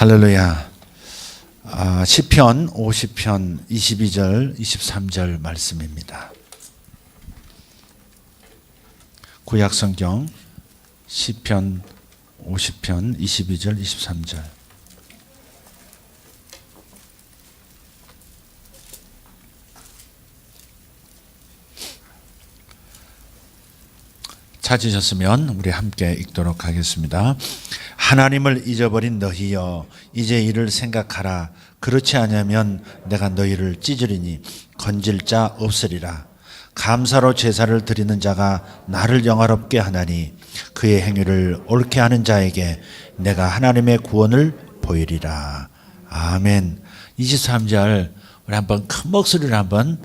할렐루야. 시편 50편 22절 23절 말씀입니다. 구약성경 시편 50편 22절 23절. 찾으셨으면 우리 함께 읽도록 하겠습니다. 하나님을 잊어버린 너희여, 이제 이를 생각하라. 그렇지 않으면 내가 너희를 찢으리니 건질 자 없으리라. 감사로 제사를 드리는 자가 나를 영화롭게 하나니 그의 행위를 옳게 하는 자에게 내가 하나님의 구원을 보이리라. 아멘. 23절 우리 한번 큰 목소리를 한번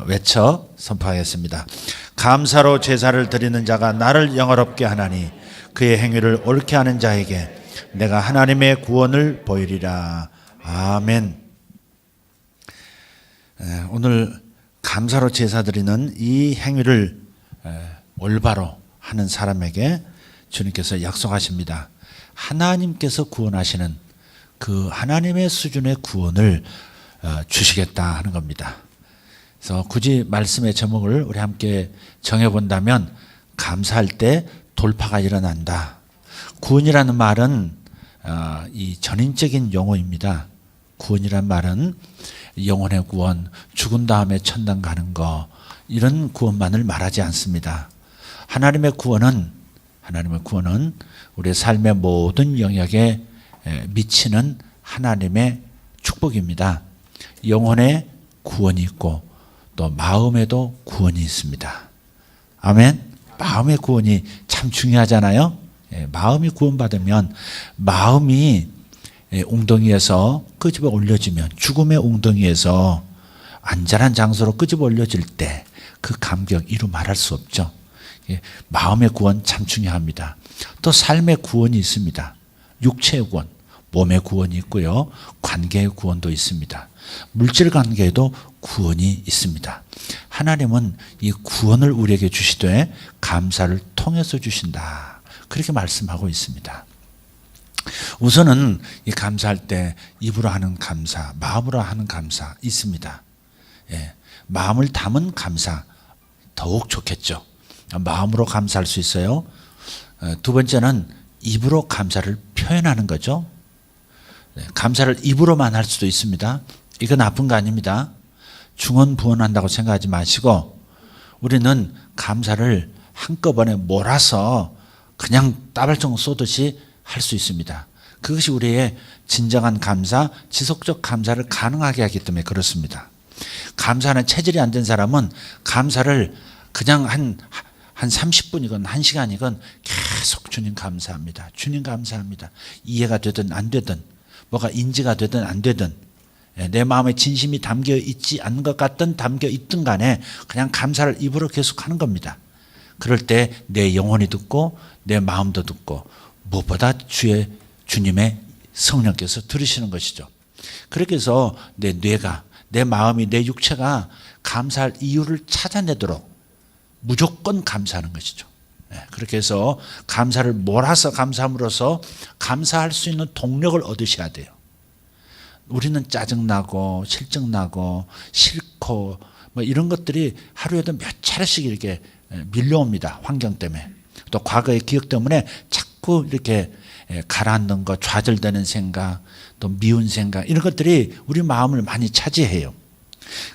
외쳐 선포하겠습니다. 감사로 제사를 드리는 자가 나를 영화롭게 하나니 그의 행위를 옳게 하는 자에게 내가 하나님의 구원을 보이리라. 아멘. 오늘 감사로 제사 드리는 이 행위를 올바로 하는 사람에게 주님께서 약속하십니다. 하나님께서 구원하시는 그 하나님의 수준의 구원을 주시겠다 하는 겁니다. 그래서 굳이 말씀의 제목을 우리 함께 정해본다면 감사할 때 돌파가 일어난다. 구원이라는 말은 이 전인적인 용어입니다. 구원이란 말은 영혼의 구원, 죽은 다음에 천당 가는 거, 이런 구원만을 말하지 않습니다. 하나님의 구원은 우리의 삶의 모든 영역에 미치는 하나님의 축복입니다. 영혼의 구원이 있고 또 마음에도 구원이 있습니다. 아멘. 마음의 구원이 참 중요하잖아요. 마음이 구원받으면 마음이 웅덩이에서 끄집어 올려지면, 죽음의 웅덩이에서 안전한 장소로 끄집어 올려질 때 그 감격 이루 말할 수 없죠. 마음의 구원 참 중요합니다. 또 삶의 구원이 있습니다. 육체의 구원, 몸의 구원이 있고요. 관계의 구원도 있습니다. 물질 관계에도 구원이 있습니다. 하나님은 이 구원을 우리에게 주시되 감사를 통해서 주신다. 그렇게 말씀하고 있습니다. 우선은 이 감사할 때 입으로 하는 감사, 마음으로 하는 감사 있습니다. 마음을 담은 감사 더욱 좋겠죠. 마음으로 감사할 수 있어요. 두 번째는 입으로 감사를 표현하는 거죠. 감사를 입으로만 할 수도 있습니다. 이건 나쁜 거 아닙니다. 중언부언한다고 생각하지 마시고 우리는 감사를 한꺼번에 몰아서 그냥 따발총 쏘듯이 할 수 있습니다. 그것이 우리의 진정한 감사, 지속적 감사를 가능하게 하기 때문에 그렇습니다. 감사하는 체질이 안 된 사람은 감사를 그냥 한 30분이건 1시간이건 계속 주님 감사합니다. 주님 감사합니다. 이해가 되든 안 되든 뭐가 인지가 되든 안 되든 내 마음에 진심이 담겨 있지 않은 것 같든 담겨 있든 간에 그냥 감사를 입으로 계속 하는 겁니다. 그럴 때 내 영혼이 듣고 내 마음도 듣고 무엇보다 주님의 성령께서 들으시는 것이죠. 그렇게 해서 내 뇌가, 내 마음이, 내 육체가 감사할 이유를 찾아내도록 무조건 감사하는 것이죠. 그렇게 해서 감사를 몰아서 감사함으로써 감사할 수 있는 동력을 얻으셔야 돼요. 우리는 짜증나고 실증나고 싫고 뭐 이런 것들이 하루에도 몇 차례씩 이렇게 밀려옵니다. 환경 때문에. 또 과거의 기억 때문에 자꾸 이렇게 가라앉는 것, 좌절되는 생각, 또 미운 생각, 이런 것들이 우리 마음을 많이 차지해요.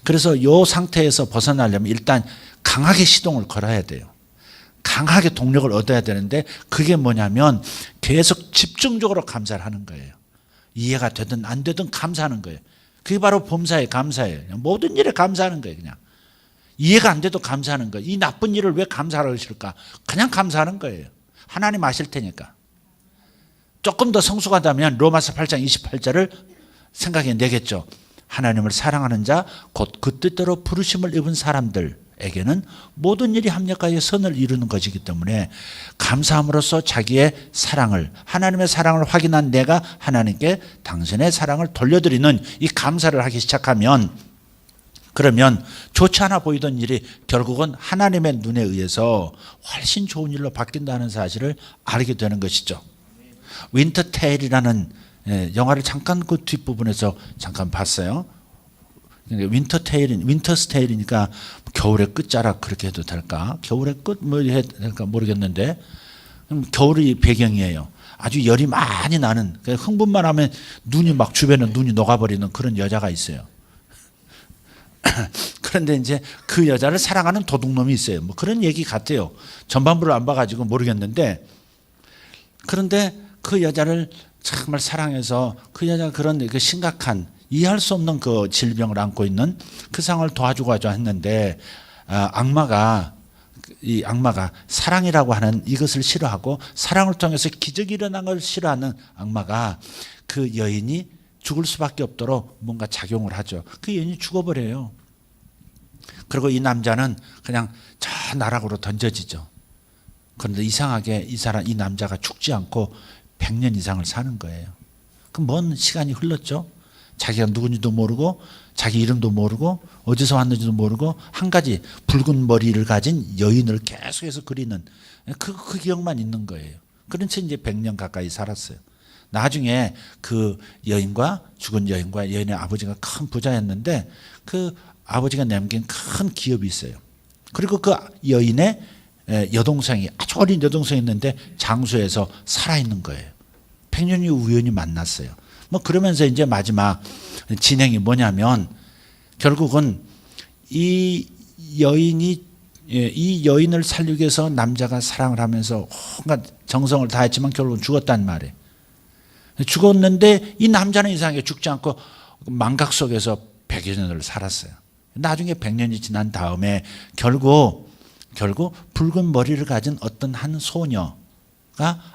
그래서 이 상태에서 벗어나려면 일단 강하게 시동을 걸어야 돼요. 강하게 동력을 얻어야 되는데 그게 뭐냐면 계속 집중적으로 감사를 하는 거예요. 이해가 되든 안 되든 감사하는 거예요. 그게 바로 범사의 감사예요. 모든 일에 감사하는 거예요. 그냥 이해가 안 돼도 감사하는 거예요. 이 나쁜 일을 왜 감사하라고 하실까? 그냥 감사하는 거예요. 하나님 아실 테니까. 조금 더 성숙하다면 로마서 8장 28절을 생각해 내겠죠. 하나님을 사랑하는 자 곧 그 뜻대로 부르심을 입은 사람들에게는 모든 일이 합력하여 선을 이루는 것이기 때문에 감사함으로써 자기의 사랑을, 하나님의 사랑을 확인한 내가 하나님께 당신의 사랑을 돌려드리는 이 감사를 하기 시작하면, 그러면 좋지 않아 보이던 일이 결국은 하나님의 눈에 의해서 훨씬 좋은 일로 바뀐다는 사실을 알게 되는 것이죠. 윈터테일이라는 영화를 잠깐 그 뒷부분에서 잠깐 봤어요. 윈터스테일이니까 겨울의 끝자락 그렇게 해도 될까? 겨울의 끝 뭐 해야 될까 모르겠는데 겨울이 배경이에요. 아주 열이 많이 나는, 흥분만 하면 눈이 막 주변에 눈이 녹아버리는 그런 여자가 있어요. 그런데 이제 그 여자를 사랑하는 도둑놈이 있어요. 뭐 그런 얘기 같아요. 전반부를 안 봐가지고 모르겠는데, 그런데 그 여자를 정말 사랑해서 그 여자가 그런 그 심각한 이해할 수 없는 그 질병을 안고 있는 그 상황을 도와주고자 했는데, 이 악마가 사랑이라고 하는 이것을 싫어하고 사랑을 통해서 기적이 일어난 걸 싫어하는 악마가 그 여인이 죽을 수밖에 없도록 뭔가 작용을 하죠. 그 여인이 죽어버려요. 그리고 이 남자는 그냥 저 나락으로 던져지죠. 그런데 이상하게 이 남자가 죽지 않고 100년 이상을 사는 거예요. 그럼 먼 시간이 흘렀죠. 자기가 누군지도 모르고 자기 이름도 모르고 어디서 왔는지도 모르고 한 가지 붉은 머리를 가진 여인을 계속해서 그리는 그 기억만 있는 거예요. 그런 채 이제 100년 가까이 살았어요. 나중에 그 여인과 죽은 여인과 여인의 아버지가 큰 부자였는데 그 아버지가 남긴 큰 기업이 있어요. 그리고 그 여인의 여동생이 아주 어린 여동생이 있는데 장소에서 살아있는 거예요. 100년이 우연히 만났어요. 뭐 그러면서 이제 마지막 진행이 뭐냐면 결국은 이 여인을 살리기 위해서 남자가 사랑을 하면서 온갖 정성을 다했지만 결국은 죽었단 말이에요. 죽었는데 이 남자는 이상하게 죽지 않고 망각 속에서 100여 년을 살았어요. 나중에 100년이 지난 다음에 결국 붉은 머리를 가진 어떤 한 소녀가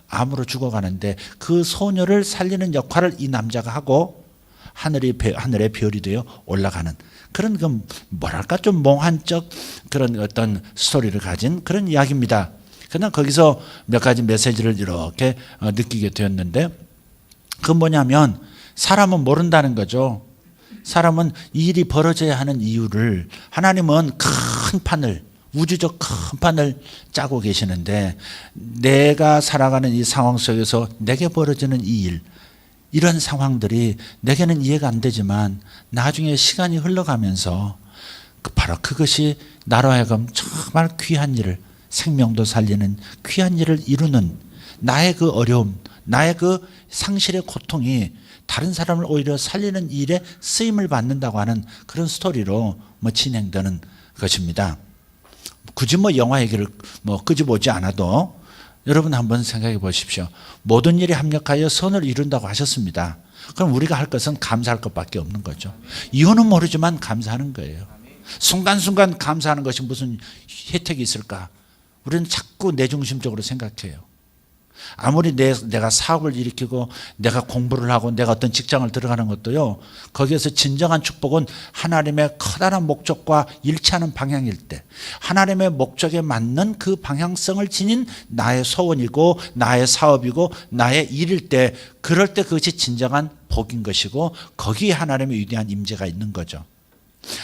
암으로 죽어가는데 그 소녀를 살리는 역할을 이 남자가 하고 하늘의 별이 되어 올라가는 그런 그 뭐랄까 좀 몽환 적 그런 어떤 스토리를 가진 그런 이야기입니다. 그냥 거기서 몇 가지 메시지를 이렇게 느끼게 되었는데, 그건 뭐냐면 사람은 모른다는 거죠. 사람은 이 일이 벌어져야 하는 이유를, 하나님은 큰 판을, 우주적 큰 판을 짜고 계시는데 내가 살아가는 이 상황 속에서 내게 벌어지는 이 일, 이런 상황들이 내게는 이해가 안 되지만 나중에 시간이 흘러가면서 바로 그것이 나로 하여금 정말 귀한 일을, 생명도 살리는 귀한 일을 이루는 나의 그 어려움, 나의 그 상실의 고통이 다른 사람을 오히려 살리는 일에 쓰임을 받는다고 하는 그런 스토리로 진행되는 것입니다. 굳이 영화 얘기를 끄집오지 않아도 여러분 한번 생각해 보십시오. 모든 일이 합력하여 선을 이룬다고 하셨습니다. 그럼 우리가 할 것은 감사할 것밖에 없는 거죠. 이유는 모르지만 감사하는 거예요. 순간순간 감사하는 것이 무슨 혜택이 있을까? 우리는 자꾸 내중심적으로 생각해요. 아무리 내가 사업을 일으키고 내가 공부를 하고 내가 어떤 직장을 들어가는 것도요, 거기에서 진정한 축복은 하나님의 커다란 목적과 일치하는 방향일 때, 하나님의 목적에 맞는 그 방향성을 지닌 나의 소원이고 나의 사업이고 나의 일일 때, 그럴 때 그것이 진정한 복인 것이고 거기에 하나님의 위대한 임재가 있는 거죠.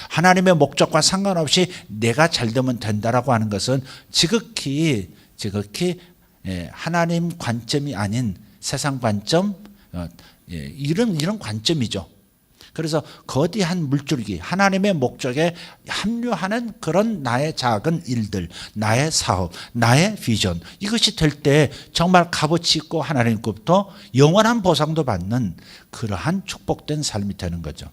하나님의 목적과 상관없이 내가 잘 되면 된다라고 하는 것은 지극히 하나님 관점이 아닌 세상 관점, 이런 관점이죠. 그래서 거대한 물줄기, 하나님의 목적에 합류하는 그런 나의 작은 일들, 나의 사업, 나의 비전, 이것이 될 때 정말 값어치 있고 하나님께로부터 영원한 보상도 받는 그러한 축복된 삶이 되는 거죠.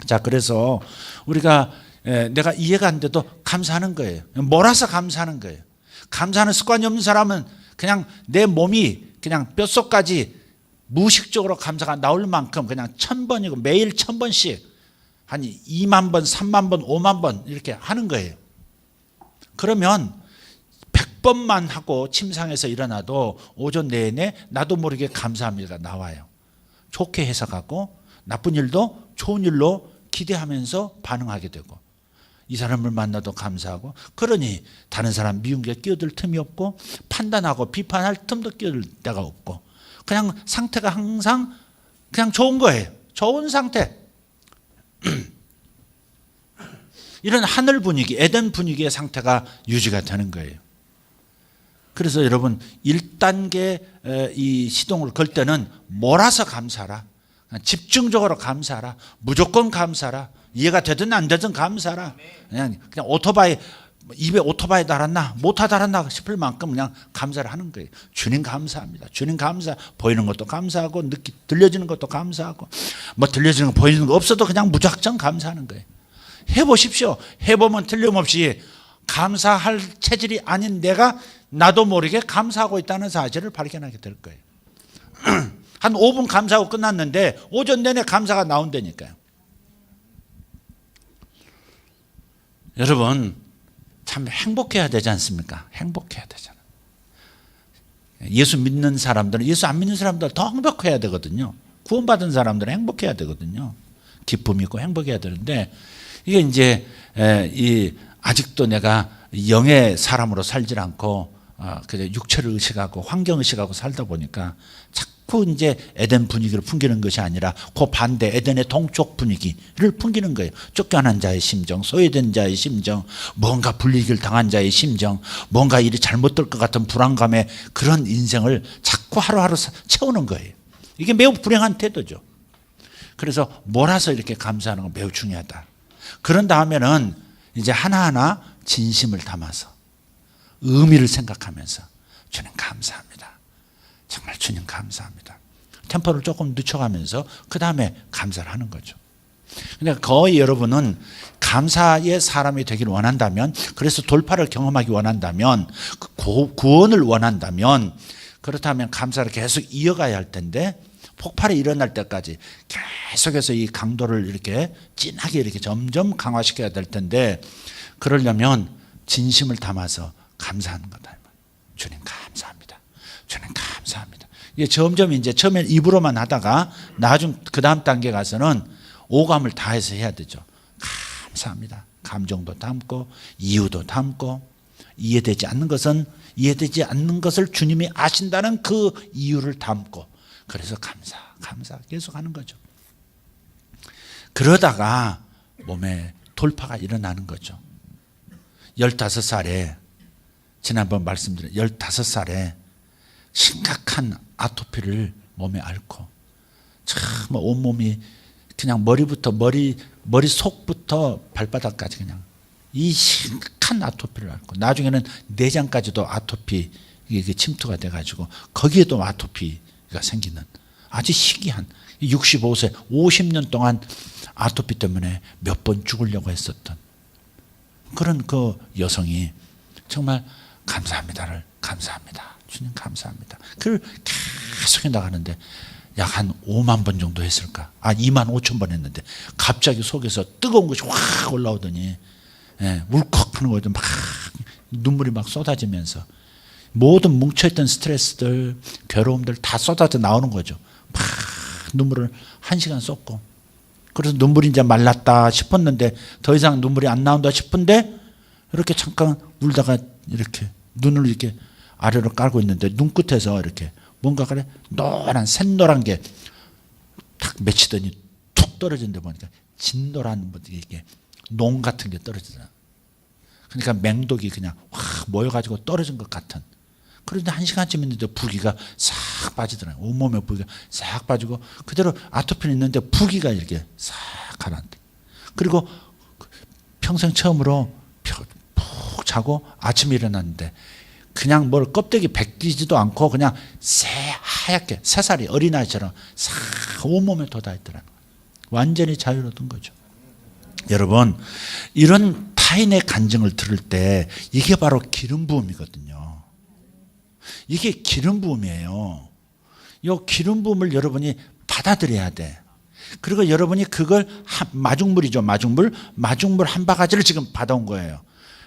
자, 그래서 우리가 내가 이해가 안 돼도 감사하는 거예요. 몰아서 감사하는 거예요. 감사하는 습관이 없는 사람은 그냥 내 몸이 그냥 뼛속까지 무의식적으로 감사가 나올 만큼 그냥 1000번이고 매일 1000번씩 한 2만 번, 3만 번, 5만 번 이렇게 하는 거예요. 그러면 100번만 하고 침상에서 일어나도 오전 내내 나도 모르게 감사합니다가 나와요. 좋게 해석하고 나쁜 일도 좋은 일로 기대하면서 반응하게 되고, 이 사람을 만나도 감사하고, 그러니 다른 사람 미운 게 끼어들 틈이 없고 판단하고 비판할 틈도 끼어들 데가 없고 그냥 상태가 항상 그냥 좋은 거예요. 좋은 상태. 이런 하늘 분위기, 에덴 분위기의 상태가 유지가 되는 거예요. 그래서 여러분 1단계 이 시동을 걸 때는 몰아서 감사하라. 집중적으로 감사하라. 무조건 감사하라. 이해가 되든 안 되든 감사하라. 그냥 오토바이 입에 오토바이 달았나 못하 달았나 싶을 만큼 그냥 감사를 하는 거예요. 주님 감사합니다. 주님 감사. 보이는 것도 감사하고 들려지는 것도 감사하고 뭐 들려지는 거 보이는 거 없어도 그냥 무작정 감사하는 거예요. 해보십시오. 해보면 틀림없이 감사할 체질이 아닌 내가 나도 모르게 감사하고 있다는 사실을 발견하게 될 거예요. 한 5분 감사하고 끝났는데 오전 내내 감사가 나온다니까요. 여러분 참 행복해야 되지 않습니까? 행복해야 되잖아요. 예수 믿는 사람들은, 예수 안 믿는 사람들은 더 행복해야 되거든요. 구원받은 사람들은 행복해야 되거든요. 기쁨이 있고 행복해야 되는데 이게 이제 아직도 내가 영의 사람으로 살질 않고 그냥 육체를 의식하고 환경 의식하고 살다 보니까 자꾸 이제 에덴 분위기를 풍기는 것이 아니라 그 반대 에덴의 동쪽 분위기를 풍기는 거예요. 쫓겨난 자의 심정, 소외된 자의 심정, 뭔가 불이익을 당한 자의 심정, 뭔가 일이 잘못될 것 같은 불안감에 그런 인생을 자꾸 하루하루 채우는 거예요. 이게 매우 불행한 태도죠. 그래서 몰아서 이렇게 감사하는 건 매우 중요하다. 그런 다음에는 이제 하나하나 진심을 담아서 의미를 생각하면서 주님 감사합니다. 정말 주님 감사합니다. 템포를 조금 늦춰가면서 그 다음에 감사를 하는 거죠. 그러니까 거의 여러분은 감사의 사람이 되기를 원한다면, 그래서 돌파를 경험하기 원한다면, 구원을 원한다면, 그렇다면 감사를 계속 이어가야 할 텐데 폭발이 일어날 때까지 계속해서 이 강도를 이렇게 진하게 이렇게 점점 강화시켜야 될 텐데, 그러려면 진심을 담아서 감사하는 거다. 주님 감사합니다. 주님 감사합니다. 이게 점점 이제 처음엔 입으로만 하다가 나중 그 다음 단계 가서는 오감을 다해서 해야 되죠. 감사합니다. 감정도 담고 이유도 담고 이해되지 않는 것을 주님이 아신다는 그 이유를 담고, 그래서 감사 계속 하는 거죠. 그러다가 몸에 돌파가 일어나는 거죠. 15살에 지난번 말씀드린 15살에 심각한 아토피를 몸에 앓고 참 온몸이 그냥 머리속부터 발바닥까지 그냥 이 심각한 아토피를 앓고, 나중에는 내장까지도 아토피 이게 침투가 돼가지고 거기에도 아토피가 생기는 아주 희귀한 65세 50년 동안 아토피 때문에 몇 번 죽으려고 했었던 그런 그 여성이 정말 감사합니다. 주님 감사합니다. 그걸 계속 해 나가는데 약 한 5만 번 정도 했을까? 2만 5천 번 했는데 갑자기 속에서 뜨거운 것이 확 올라오더니 울컥 하는 거죠. 막 눈물이 막 쏟아지면서 모든 뭉쳐있던 스트레스들, 괴로움들 다 쏟아져 나오는 거죠. 막 눈물을 1시간 쏟고, 그래서 눈물이 이제 말랐다 싶었는데 더 이상 눈물이 안 나온다 싶은데 이렇게 잠깐 울다가 이렇게 눈을 이렇게 아래로 깔고 있는데 눈끝에서 이렇게 뭔가 그래 노란 샛노란 게 탁 맺히더니 툭 떨어진데 보니까 진노란 이게 농 같은 게 떨어지잖아. 그러니까 맹독이 그냥 확 모여가지고 떨어진 것 같은. 그런데 1시간쯤 있는데 부기가 싹 빠지더라고요. 온몸에 부기가 싹 빠지고 그대로 아토피는 있는데 부기가 이렇게 싹 가라앉아. 그리고 평생 처음으로 푹 자고 아침에 일어났는데 그냥 뭘 껍데기 벗기지도 않고 그냥 하얗게 새살이 어린아이처럼 싹 온몸에 돋아있더라고요. 완전히 자유로운 거죠. 여러분, 이런 타인의 간증을 들을 때 이게 바로 기름 부음이거든요. 이게 기름 부음이에요. 이 기름 부음을 여러분이 받아들여야 돼. 그리고 여러분이 그걸 마중물이죠. 마중물 한 바가지를 지금 받아온 거예요.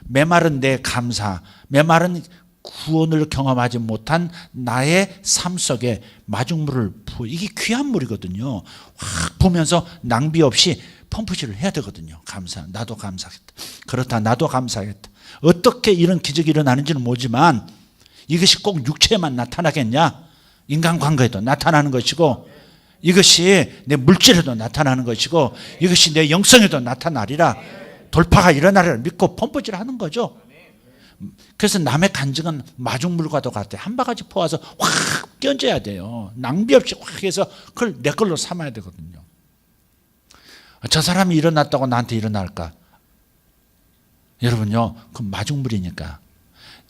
메마른 내 감사, 메마른 구원을 경험하지 못한 나의 삶 속에 마중물을 부어. 이게 귀한 물이거든요. 확 부으면서 낭비 없이 펌프질을 해야 되거든요. 나도 감사하겠다. 그렇다, 나도 감사하겠다. 어떻게 이런 기적이 일어나는지는 모르지만 이것이 꼭 육체에만 나타나겠냐? 인간관계에도 나타나는 것이고, 이것이 내 물질에도 나타나는 것이고, 이것이 내 영성에도 나타나리라. 돌파가 일어나리라 믿고 펌프질 하는 거죠. 그래서 남의 간증은 마중물과도 같아요. 한 바가지 퍼와서 확 껴줘야 돼요. 낭비 없이 확 해서 그걸 내 걸로 삼아야 되거든요. 저 사람이 일어났다고 나한테 일어날까? 여러분요, 그 마중물이니까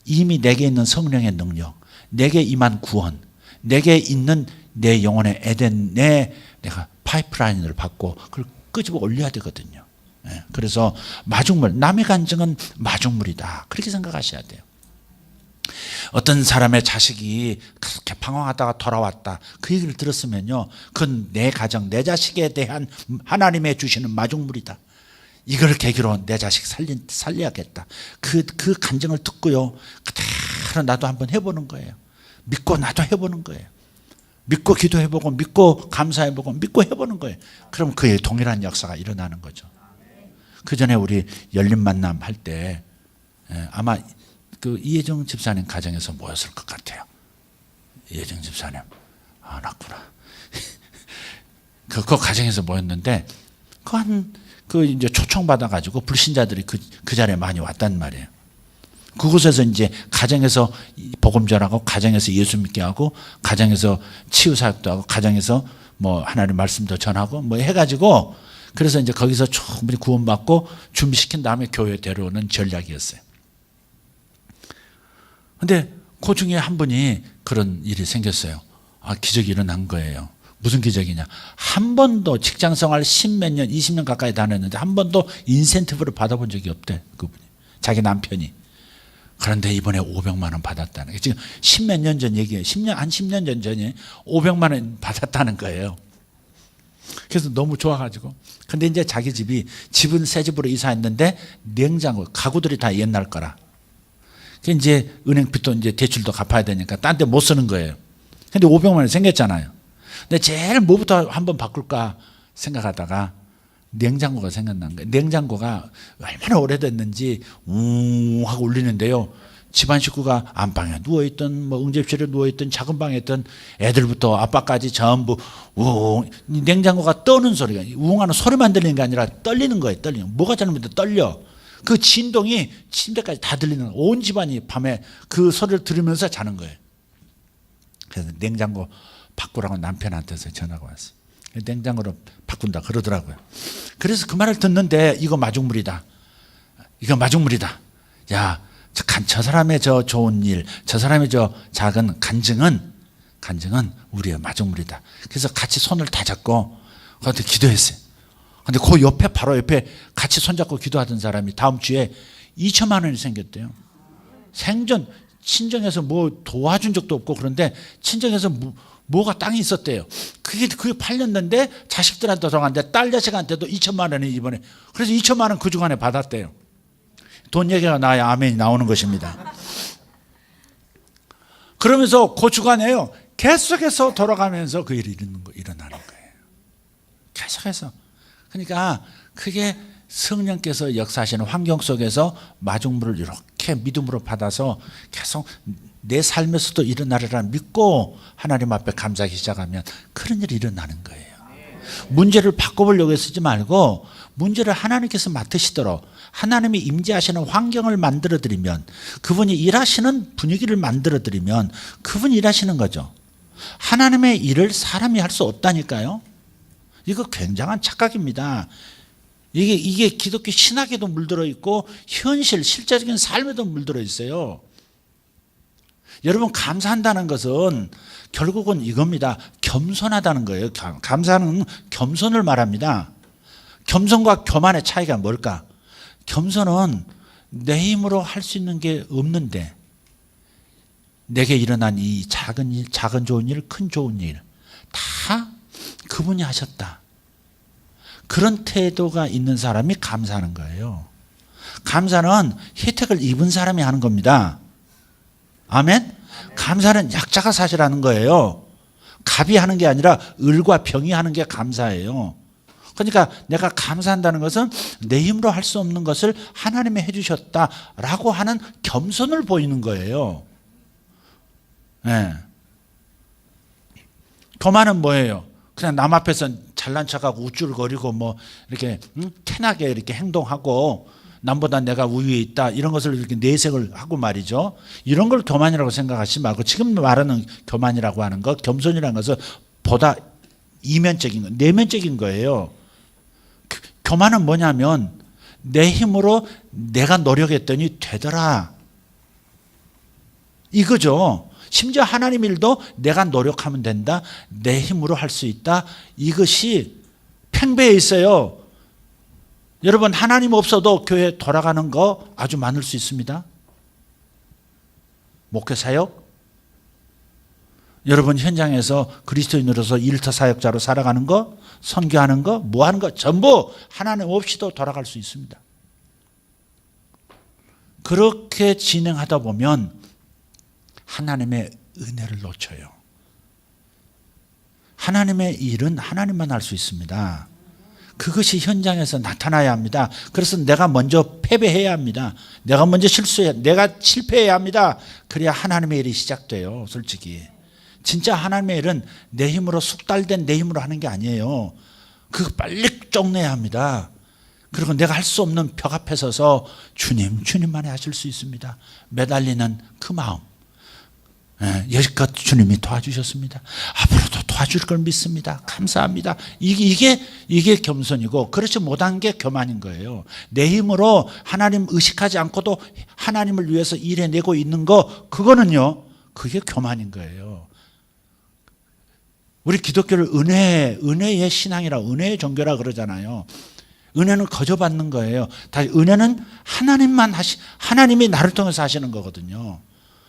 이미 내게 있는 성령의 능력, 내게 임한 구원, 내게 있는 내 영혼의 에덴에 내가 파이프라인을 받고 그걸 끄집어 올려야 되거든요. 그래서 마중물, 남의 간증은 마중물이다, 그렇게 생각하셔야 돼요. 어떤 사람의 자식이 그렇게 방황하다가 돌아왔다, 그 얘기를 들었으면요, 그건 내 가정, 내 자식에 대한 하나님의 주시는 마중물이다. 이걸 계기로 내 자식 살려야겠다. 그 간증을 듣고요, 그대로 나도 한번 해보는 거예요. 믿고 나도 해보는 거예요. 믿고 기도해보고 믿고 감사해보고 믿고 해보는 거예요. 그럼 그의 동일한 역사가 일어나는 거죠. 그 전에 우리 열린 만남 할 때 아마 그 이혜정 집사님 가정에서 모였을 것 같아요. 이혜정 집사님, 맞구나. 그 가정에서 모였는데 그 이제 초청 받아가지고 불신자들이 그 자리에 많이 왔단 말이에요. 그곳에서 이제 가정에서 복음 전하고, 가정에서 예수 믿게 하고, 가정에서 치유 사역도 하고, 가정에서 뭐 하나님 말씀도 전하고 뭐 해가지고, 그래서 이제 거기서 충분히 구원받고 준비시킨 다음에 교회에 데려오는 전략이었어요. 근데 그 중에 한 분이 그런 일이 생겼어요. 기적이 일어난 거예요. 무슨 기적이냐? 한 번도 직장생활 10몇 년, 20년 가까이 다녔는데 한 번도 인센티브를 받아본 적이 없대, 그분이. 자기 남편이. 그런데 이번에 500만 원 받았다는 게, 지금 10몇 년 전 얘기예요. 한 10년 전에 500만 원 받았다는 거예요. 그래서 너무 좋아가지고. 근데 이제 자기 집은 새 집으로 이사했는데 냉장고, 가구들이 다 옛날 거라. 그래서 이제 은행 빚도 이제 대출도 갚아야 되니까 딴 데 못 쓰는 거예요. 근데 500만 원이 생겼잖아요. 근데 제일 뭐부터 한번 바꿀까 생각하다가 냉장고가 생각난 거예요. 냉장고가 얼마나 오래됐는지 웅 하고 울리는데요, 집안 식구가 안방에 누워있던 뭐 응접실에 누워있던 작은 방에 있던 애들부터 아빠까지 전부 웅, 냉장고가 떠는 소리가, 웅하는 소리만 들리는 게 아니라 떨리는 거예요. 떨리는. 뭐가 잘못돼? 떨려. 그 진동이 침대까지 다 들리는 거예요. 온 집안이 밤에 그 소리를 들으면서 자는 거예요. 그래서 냉장고 바꾸라고 남편한테서 전화가 왔어요. 냉장고로 바꾼다 그러더라고요. 그래서 그 말을 듣는데 이거 마중물이다. 이거 마중물이다. 야, 저 사람의 저 좋은 일, 저 사람의 저 작은 간증은 우리의 마중물이다. 그래서 같이 손을 다 잡고 그한테 기도했어요. 근데 그 옆에, 바로 옆에 같이 손잡고 기도하던 사람이 다음 주에 2천만 원이 생겼대요. 생전 친정에서 뭐 도와준 적도 없고, 그런데 친정에서 뭐가 땅이 있었대요. 그게 8년인데 자식들한테 돌아갔는데 딸 자식한테도 2천만 원이 이번에. 그래서 2천만 원 그 주간에 받았대요. 돈 얘기가 나야 아멘이 나오는 것입니다. 그러면서 그 주간에요, 계속해서 돌아가면서 그 일이 일어나는 거예요. 계속해서. 그러니까 그게 성령께서 역사하시는 환경 속에서 마중물을 이렇게 믿음으로 받아서 계속 내 삶에서도 일어나리라 믿고 하나님 앞에 감사하기 시작하면 그런 일이 일어나는 거예요. 문제를 바꿔보려고 쓰지 말고 문제를 하나님께서 맡으시도록 하나님이 임재하시는 환경을 만들어드리면, 그분이 일하시는 분위기를 만들어드리면 그분이 일하시는 거죠. 하나님의 일을 사람이 할 수 없다니까요. 이거 굉장한 착각입니다. 이게 기독교 신학에도 물들어 있고 실제적인 삶에도 물들어 있어요. 여러분, 감사한다는 것은 결국은 이겁니다. 겸손하다는 거예요. 감사는 겸손을 말합니다. 겸손과 교만의 차이가 뭘까? 겸손은 내 힘으로 할 수 있는 게 없는데 내게 일어난 이 작은 일, 작은 좋은 일, 큰 좋은 일 다 그분이 하셨다. 그런 태도가 있는 사람이 감사하는 거예요. 감사는 혜택을 입은 사람이 하는 겁니다. 아멘? 감사는 약자가 사실 하는 거예요. 갑이 하는 게 아니라 을과 병이 하는 게 감사예요. 그러니까 내가 감사한다는 것은 내 힘으로 할 수 없는 것을 하나님이 해주셨다라고 하는 겸손을 보이는 거예요. 네. 교만은 뭐예요? 그냥 남 앞에서 잘난 척하고 우쭐거리고 뭐 이렇게 태나게 이렇게 행동하고 남보다 내가 우위에 있다 이런 것을 이렇게 내색을 하고 말이죠. 이런 걸 교만이라고 생각하지 말고 지금 말하는 교만이라고 하는 것, 겸손이라는 것은 보다 이면적인 거, 내면적인 거예요. 교만은 뭐냐면 내 힘으로 내가 노력했더니 되더라 이거죠. 심지어 하나님 일도 내가 노력하면 된다, 내 힘으로 할 수 있다, 이것이 팽배해 있어요. 여러분, 하나님 없어도 교회 돌아가는 거 아주 많을 수 있습니다. 목회 사역, 여러분 현장에서 그리스도인으로서 일터 사역자로 살아가는 거, 선교하는 거, 뭐 하는 거 전부 하나님 없이도 돌아갈 수 있습니다. 그렇게 진행하다 보면 하나님의 은혜를 놓쳐요. 하나님의 일은 하나님만 할 수 있습니다. 그것이 현장에서 나타나야 합니다. 그래서 내가 먼저 패배해야 합니다. 내가 먼저 내가 실패해야 합니다. 그래야 하나님의 일이 시작돼요. 솔직히 진짜 하나님의 일은 내 힘으로 숙달된 내 힘으로 하는 게 아니에요. 그거 빨리 쫓내야 합니다. 그리고 내가 할 수 없는 벽 앞에 서서 주님만이 하실 수 있습니다. 매달리는 그 마음, 여지껏 주님이 도와주셨습니다. 앞으로도 도와줄 걸 믿습니다. 감사합니다. 이게 겸손이고, 그렇지 못한 게 교만인 거예요. 내 힘으로 하나님 의식하지 않고도 하나님을 위해서 일해내고 있는 거, 그거는요, 그게 교만인 거예요. 우리 기독교를 은혜의 신앙이라, 은혜의 종교라 그러잖아요. 은혜는 거저받는 거예요. 은혜는 하나님이 나를 통해서 하시는 거거든요.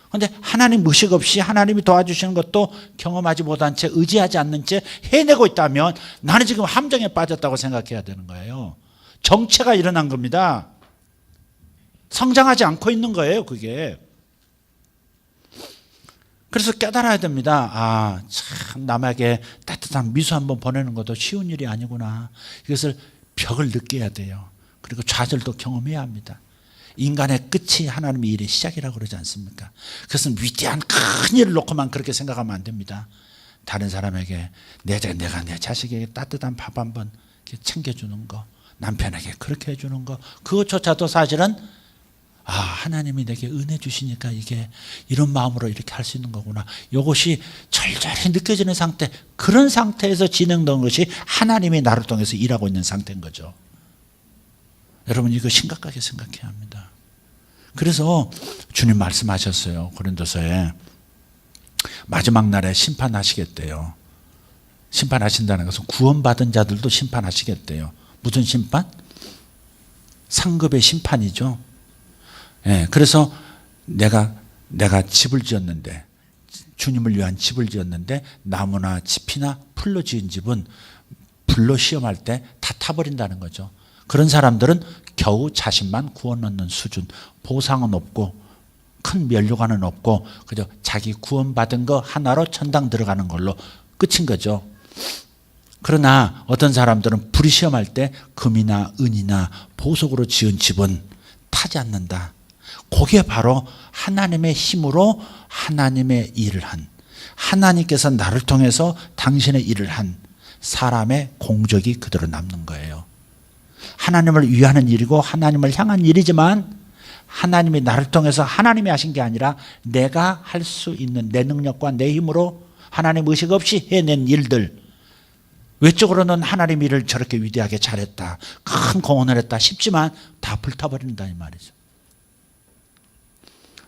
그런데 하나님 의식 없이 하나님이 도와주시는 것도 경험하지 못한 채, 의지하지 않는 채 해내고 있다면 나는 지금 함정에 빠졌다고 생각해야 되는 거예요. 정체가 일어난 겁니다. 성장하지 않고 있는 거예요, 그게. 그래서 깨달아야 됩니다. 참 남에게 따뜻한 미소 한번 보내는 것도 쉬운 일이 아니구나. 이것을 벽을 느껴야 돼요. 그리고 좌절도 경험해야 합니다. 인간의 끝이 하나님의 일의 시작이라고 그러지 않습니까? 그것은 위대한 큰 일을 놓고만 그렇게 생각하면 안 됩니다. 다른 사람에게 내가 내 자식에게 따뜻한 밥 한번 챙겨주는 거, 남편에게 그렇게 해주는 거, 그것조차도 사실은 하나님이 내게 은혜 주시니까 이게 이런 마음으로 이렇게 할 수 있는 거구나. 이것이 절절히 느껴지는 상태, 그런 상태에서 진행된 것이 하나님이 나를 통해서 일하고 있는 상태인 거죠. 여러분, 이거 심각하게 생각해야 합니다. 그래서 주님 말씀하셨어요. 고린도서에 마지막 날에 심판하시겠대요. 심판하신다는 것은 구원받은 자들도 심판하시겠대요. 무슨 심판? 상급의 심판이죠. 그래서 내가 집을 지었는데, 주님을 위한 집을 지었는데 나무나 짚이나 풀로 지은 집은 불로 시험할 때 다 타버린다는 거죠. 그런 사람들은 겨우 자신만 구원 얻는 수준, 보상은 없고 큰 면류관은 없고 그저 자기 구원받은 거 하나로 천당 들어가는 걸로 끝인 거죠. 그러나 어떤 사람들은 불이 시험할 때 금이나 은이나 보석으로 지은 집은 타지 않는다. 그게 바로 하나님의 힘으로 하나님의 일을 한, 하나님께서 나를 통해서 당신의 일을 한 사람의 공적이 그대로 남는 거예요. 하나님을 위하는 일이고 하나님을 향한 일이지만 하나님이 나를 통해서 하나님이 하신 게 아니라 내가 할 수 있는 내 능력과 내 힘으로 하나님 의식 없이 해낸 일들, 외적으로는 하나님 일을 저렇게 위대하게 잘했다, 큰 공헌을 했다 싶지만 다 불타버린다 이 말이죠.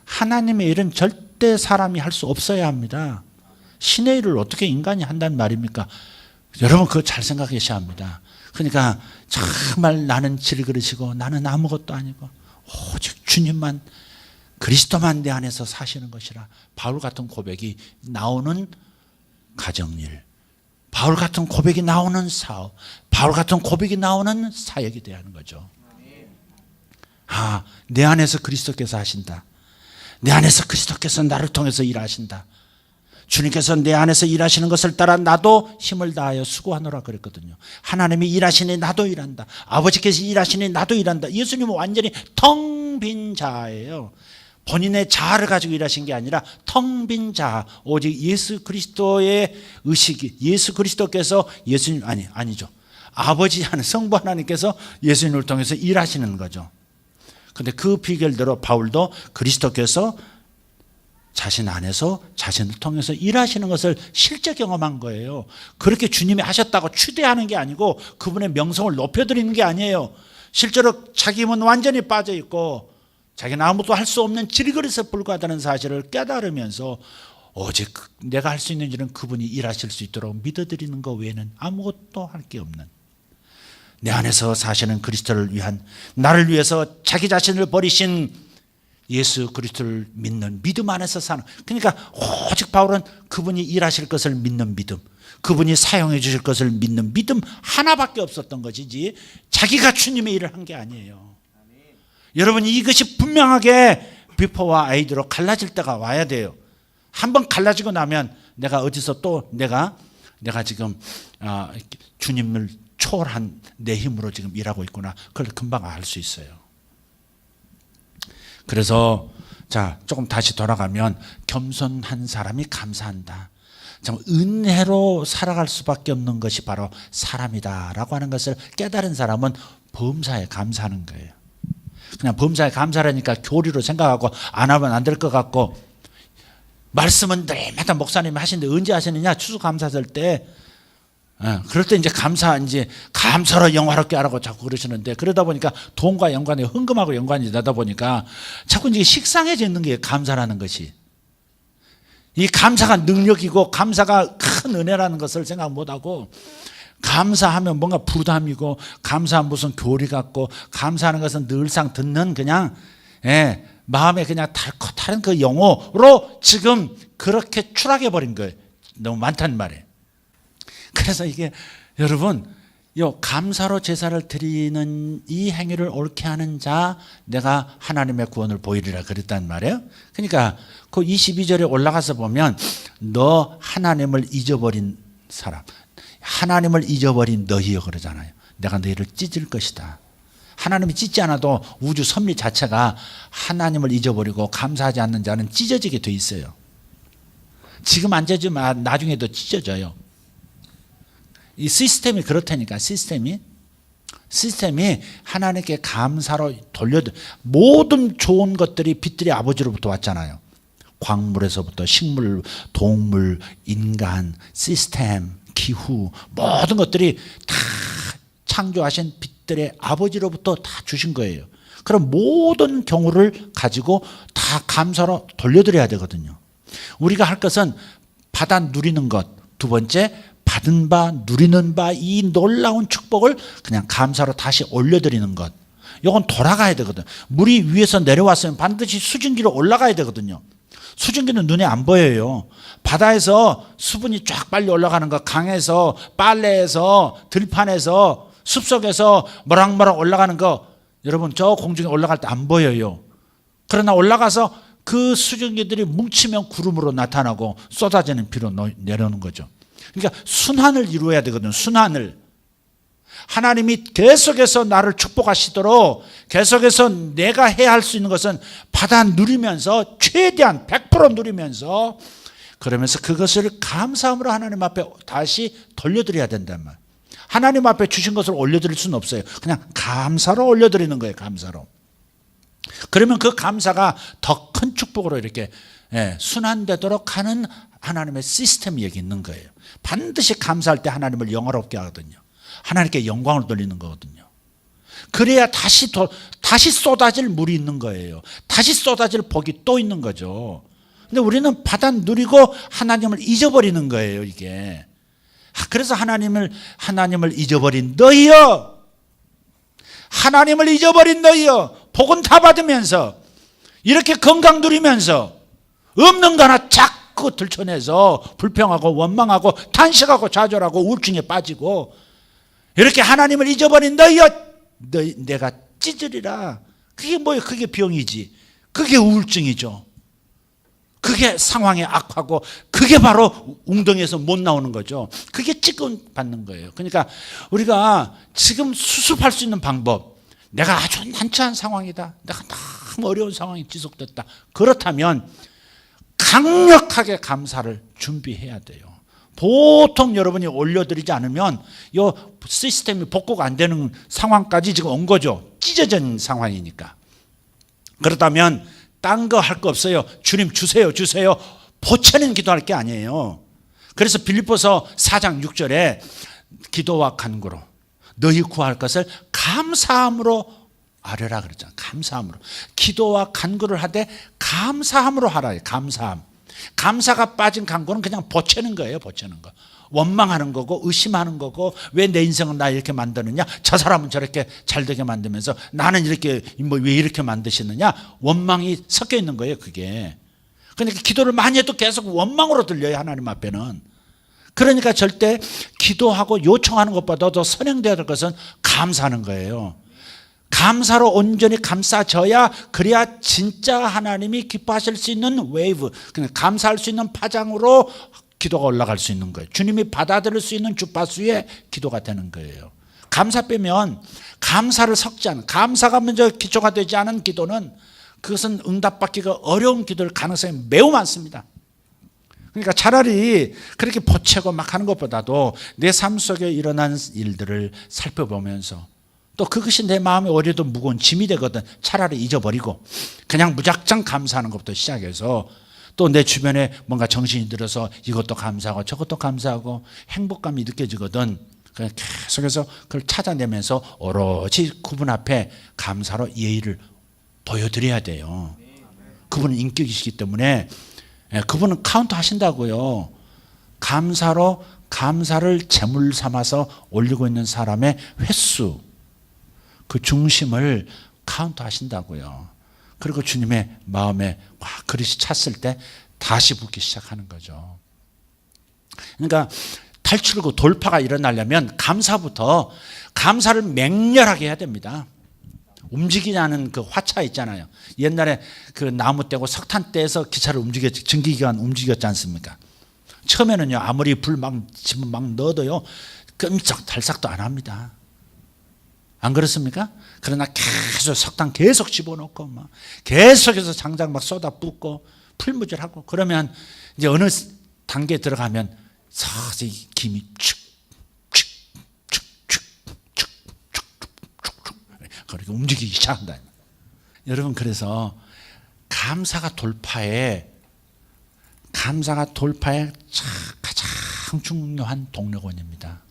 하나님의 일은 절대 사람이 할 수 없어야 합니다. 신의 일을 어떻게 인간이 한단 말입니까? 여러분 그거 잘 생각하셔야 합니다. 그러니까 정말 나는 질그릇이고 나는 아무것도 아니고 오직 주님만, 그리스도만 내 안에서 사시는 것이라, 바울 같은 고백이 나오는 가정일, 바울 같은 고백이 나오는 사업, 바울 같은 고백이 나오는 사역이 돼야 하는 거죠. 내 안에서 그리스도께서 하신다. 내 안에서 그리스도께서 나를 통해서 일하신다. 주님께서 내 안에서 일하시는 것을 따라 나도 힘을 다하여 수고하노라 그랬거든요. 하나님이 일하시니 나도 일한다. 아버지께서 일하시니 나도 일한다. 예수님은 완전히 텅 빈 자예요. 본인의 자아를 가지고 일하신 게 아니라 텅 빈 자아, 오직 예수 그리스도의 의식이, 예수 그리스도께서 아니죠. 아버지 하는 성부 하나님께서 예수님을 통해서 일하시는 거죠. 근데 그 비결대로 바울도 그리스도께서 자신 안에서 자신을 통해서 일하시는 것을 실제 경험한 거예요. 그렇게 주님이 하셨다고 추대하는 게 아니고 그분의 명성을 높여드리는 게 아니에요. 실제로 자기 힘은 완전히 빠져 있고 자기는 아무것도 할 수 없는 질그릇에 불과하다는 사실을 깨달으면서 오직 내가 할 수 있는 일은 그분이 일하실 수 있도록 믿어드리는 것 외에는 아무것도 할 게 없는, 내 안에서 사시는 그리스도를 위한, 나를 위해서 자기 자신을 버리신 예수 그리스도를 믿는 믿음 안에서 사는, 그러니까 오직 바울은 그분이 일하실 것을 믿는 믿음, 그분이 사용해 주실 것을 믿는 믿음 하나밖에 없었던 것이지 자기가 주님의 일을 한 게 아니에요. 여러분, 이것이 분명하게 비포와 아이드로 갈라질 때가 와야 돼요. 한번 갈라지고 나면 내가 어디서 또 내가 지금 주님을 초월한 내 힘으로 지금 일하고 있구나, 그걸 금방 알 수 있어요. 그래서 자, 조금 다시 돌아가면 겸손한 사람이 감사한다. 참 은혜로 살아갈 수밖에 없는 것이 바로 사람이다라고 하는 것을 깨달은 사람은 범사에 감사하는 거예요. 그냥 범사에 감사하니까 교리로 생각하고 안 하면 안 될 것 같고, 말씀은 날마다 목사님이 하시는데 언제 하시느냐? 추수감사절 때. 그럴 때 이제 감사로 영화롭게 하라고 자꾸 그러시는데, 그러다 보니까 돈과 연관이, 헌금하고 연관이 되다 보니까 자꾸 이제 식상해져 있는 게 감사라는 것이. 이 감사가 능력이고 감사가 큰 은혜라는 것을 생각 못하고, 감사하면 뭔가 부담이고, 감사한 무슨 교리 같고, 감사하는 것은 늘상 듣는 그냥 마음에 그냥 다른 그 용어로 지금 그렇게 추락해버린 거예요. 너무 많다는 말이에요. 그래서 이게 여러분, 감사로 제사를 드리는 이 행위를 옳게 하는 자 내가 하나님의 구원을 보이리라 그랬단 말이에요. 그러니까 그 22절에 올라가서 보면 너 하나님을 잊어버린 사람, 하나님을 잊어버린 너희여 그러잖아요. 내가 너희를 찢을 것이다. 하나님이 찢지 않아도 우주 섭리 자체가 하나님을 잊어버리고 감사하지 않는 자는 찢어지게 돼 있어요. 지금 안 찢어지면 나중에도 찢어져요. 이 시스템이 그렇다니까. 시스템이 하나님께 감사로 돌려드, 모든 좋은 것들이 빛들이 아버지로부터 왔잖아요. 광물에서부터 식물, 동물, 인간, 시스템, 기후, 모든 것들이 다 창조하신 빛들의 아버지로부터 다 주신 거예요. 그럼 모든 경우를 가지고 다 감사로 돌려드려야 되거든요. 우리가 할 것은 받아 누리는 것, 두 번째 받은 바, 누리는 바, 이 놀라운 축복을 그냥 감사로 다시 올려드리는 것. 이건 돌아가야 되거든. 물이 위에서 내려왔으면 반드시 수증기로 올라가야 되거든요. 수증기는 눈에 안 보여요. 바다에서 수분이 쫙 빨리 올라가는 거, 강에서, 빨래에서, 들판에서, 숲속에서 모락모락 올라가는 거, 여러분 저 공중에 올라갈 때 안 보여요. 그러나 올라가서 그 수증기들이 뭉치면 구름으로 나타나고 쏟아지는 비로 내려오는 거죠. 그러니까 순환을 이루어야 되거든요. 순환을. 하나님이 계속해서 나를 축복하시도록 계속해서 내가 해야 할 수 있는 것은 받아 누리면서 최대한 100% 누리면서, 그러면서 그것을 감사함으로 하나님 앞에 다시 돌려드려야 된단 말이에요. 하나님 앞에 주신 것을 올려드릴 수는 없어요. 그냥 감사로 올려드리는 거예요. 감사로. 그러면 그 감사가 더 큰 축복으로 이렇게 순환되도록 하는 하나님의 시스템이 여기 있는 거예요. 반드시 감사할 때 하나님을 영화롭게 하거든요. 하나님께 영광을 돌리는 거거든요. 그래야 다시 쏟아질 물이 있는 거예요. 다시 쏟아질 복이 또 있는 거죠. 근데 우리는 받아 누리고 하나님을 잊어버리는 거예요, 이게. 그래서 하나님을 잊어버린 너희여, 하나님을 잊어버린 너희여, 복은 다 받으면서 이렇게 건강 누리면서 없는 거 하나 자꾸 들춰내서 불평하고 원망하고 탄식하고 좌절하고 우울증에 빠지고, 이렇게 하나님을 잊어버린 너희여, 내가 찢으리라. 그게 뭐예요? 그게 병이지. 그게 우울증이죠. 그게 상황에 악하고, 그게 바로 웅덩이에서 못 나오는 거죠. 그게 찌끔 받는 거예요. 그러니까 우리가 지금 수습할 수 있는 방법, 내가 아주 난처한 상황이다, 내가 너무 어려운 상황이 지속됐다, 그렇다면 강력하게 감사를 준비해야 돼요. 보통 여러분이 올려드리지 않으면 이 시스템이 복구가 안 되는 상황까지 지금 온 거죠. 찢어진 상황이니까. 그렇다면 딴 거 할 거 없어요. 주님 주세요 주세요 보채는 기도할 게 아니에요. 그래서 빌립보서 4장 6절에 기도와 간구로 너희 구할 것을 감사함으로 아뢰라 그랬잖아. 감사함으로. 기도와 간구를 하되 감사함으로 하라. 감사함. 감사가 빠진 간구는 그냥 보채는 거예요. 보채는 거. 원망하는 거고 의심하는 거고 왜 내 인생은 나 이렇게 만드느냐, 저 사람은 저렇게 잘 되게 만들면서 나는 이렇게 왜 이렇게 만드시느냐, 원망이 섞여 있는 거예요. 그게. 그러니까 기도를 많이 해도 계속 원망으로 들려요. 하나님 앞에는. 그러니까 절대 기도하고 요청하는 것보다 더 선행되어야 될 것은 감사하는 거예요. 감사로 온전히 감싸져야 그래야 진짜 하나님이 기뻐하실 수 있는 웨이브, 그냥 감사할 수 있는 파장으로 기도가 올라갈 수 있는 거예요. 주님이 받아들일 수 있는 주파수의 기도가 되는 거예요. 감사 빼면, 감사를 섞지 않은, 감사가 먼저 기초가 되지 않은 기도는 그것은 응답받기가 어려운 기도일 가능성이 매우 많습니다. 그러니까 차라리 그렇게 보채고 막 하는 것보다도 내 삶 속에 일어난 일들을 살펴보면서 또 그것이 내 마음에 오히려 무거운 짐이 되거든. 차라리 잊어버리고 그냥 무작정 감사하는 것부터 시작해서 또 내 주변에 뭔가 정신이 들어서 이것도 감사하고 저것도 감사하고 행복감이 느껴지거든. 그냥 계속해서 그걸 찾아내면서 오로지 그분 앞에 감사로 예의를 보여드려야 돼요. 그분은 인격이시기 때문에 그분은 카운트 하신다고요. 감사로 감사를 제물 삼아서 올리고 있는 사람의 횟수, 그 중심을 카운트 하신다고요. 그리고 주님의 마음에 그릇이 찼을 때 다시 붓기 시작하는 거죠. 그러니까 탈출구 돌파가 일어나려면 감사부터, 감사를 맹렬하게 해야 됩니다. 움직이지 않은 그 화차 있잖아요. 옛날에 그 나무 떼고 석탄 떼서 기차를 전기기관 움직였지 않습니까? 처음에는요, 아무리 불 막 집어 막 넣어도요, 끔찍달싹도 안 합니다. 안 그렇습니까? 그러나 계속 석탄 계속 집어넣고 막 계속해서 장작 막 쏟아 붓고 풀무질하고 그러면 이제 어느 단계에 들어가면 서서히 김이 그렇게 움직이기 시작한다. 여러분, 그래서 감사가 돌파에 가장 중요한 동력원입니다.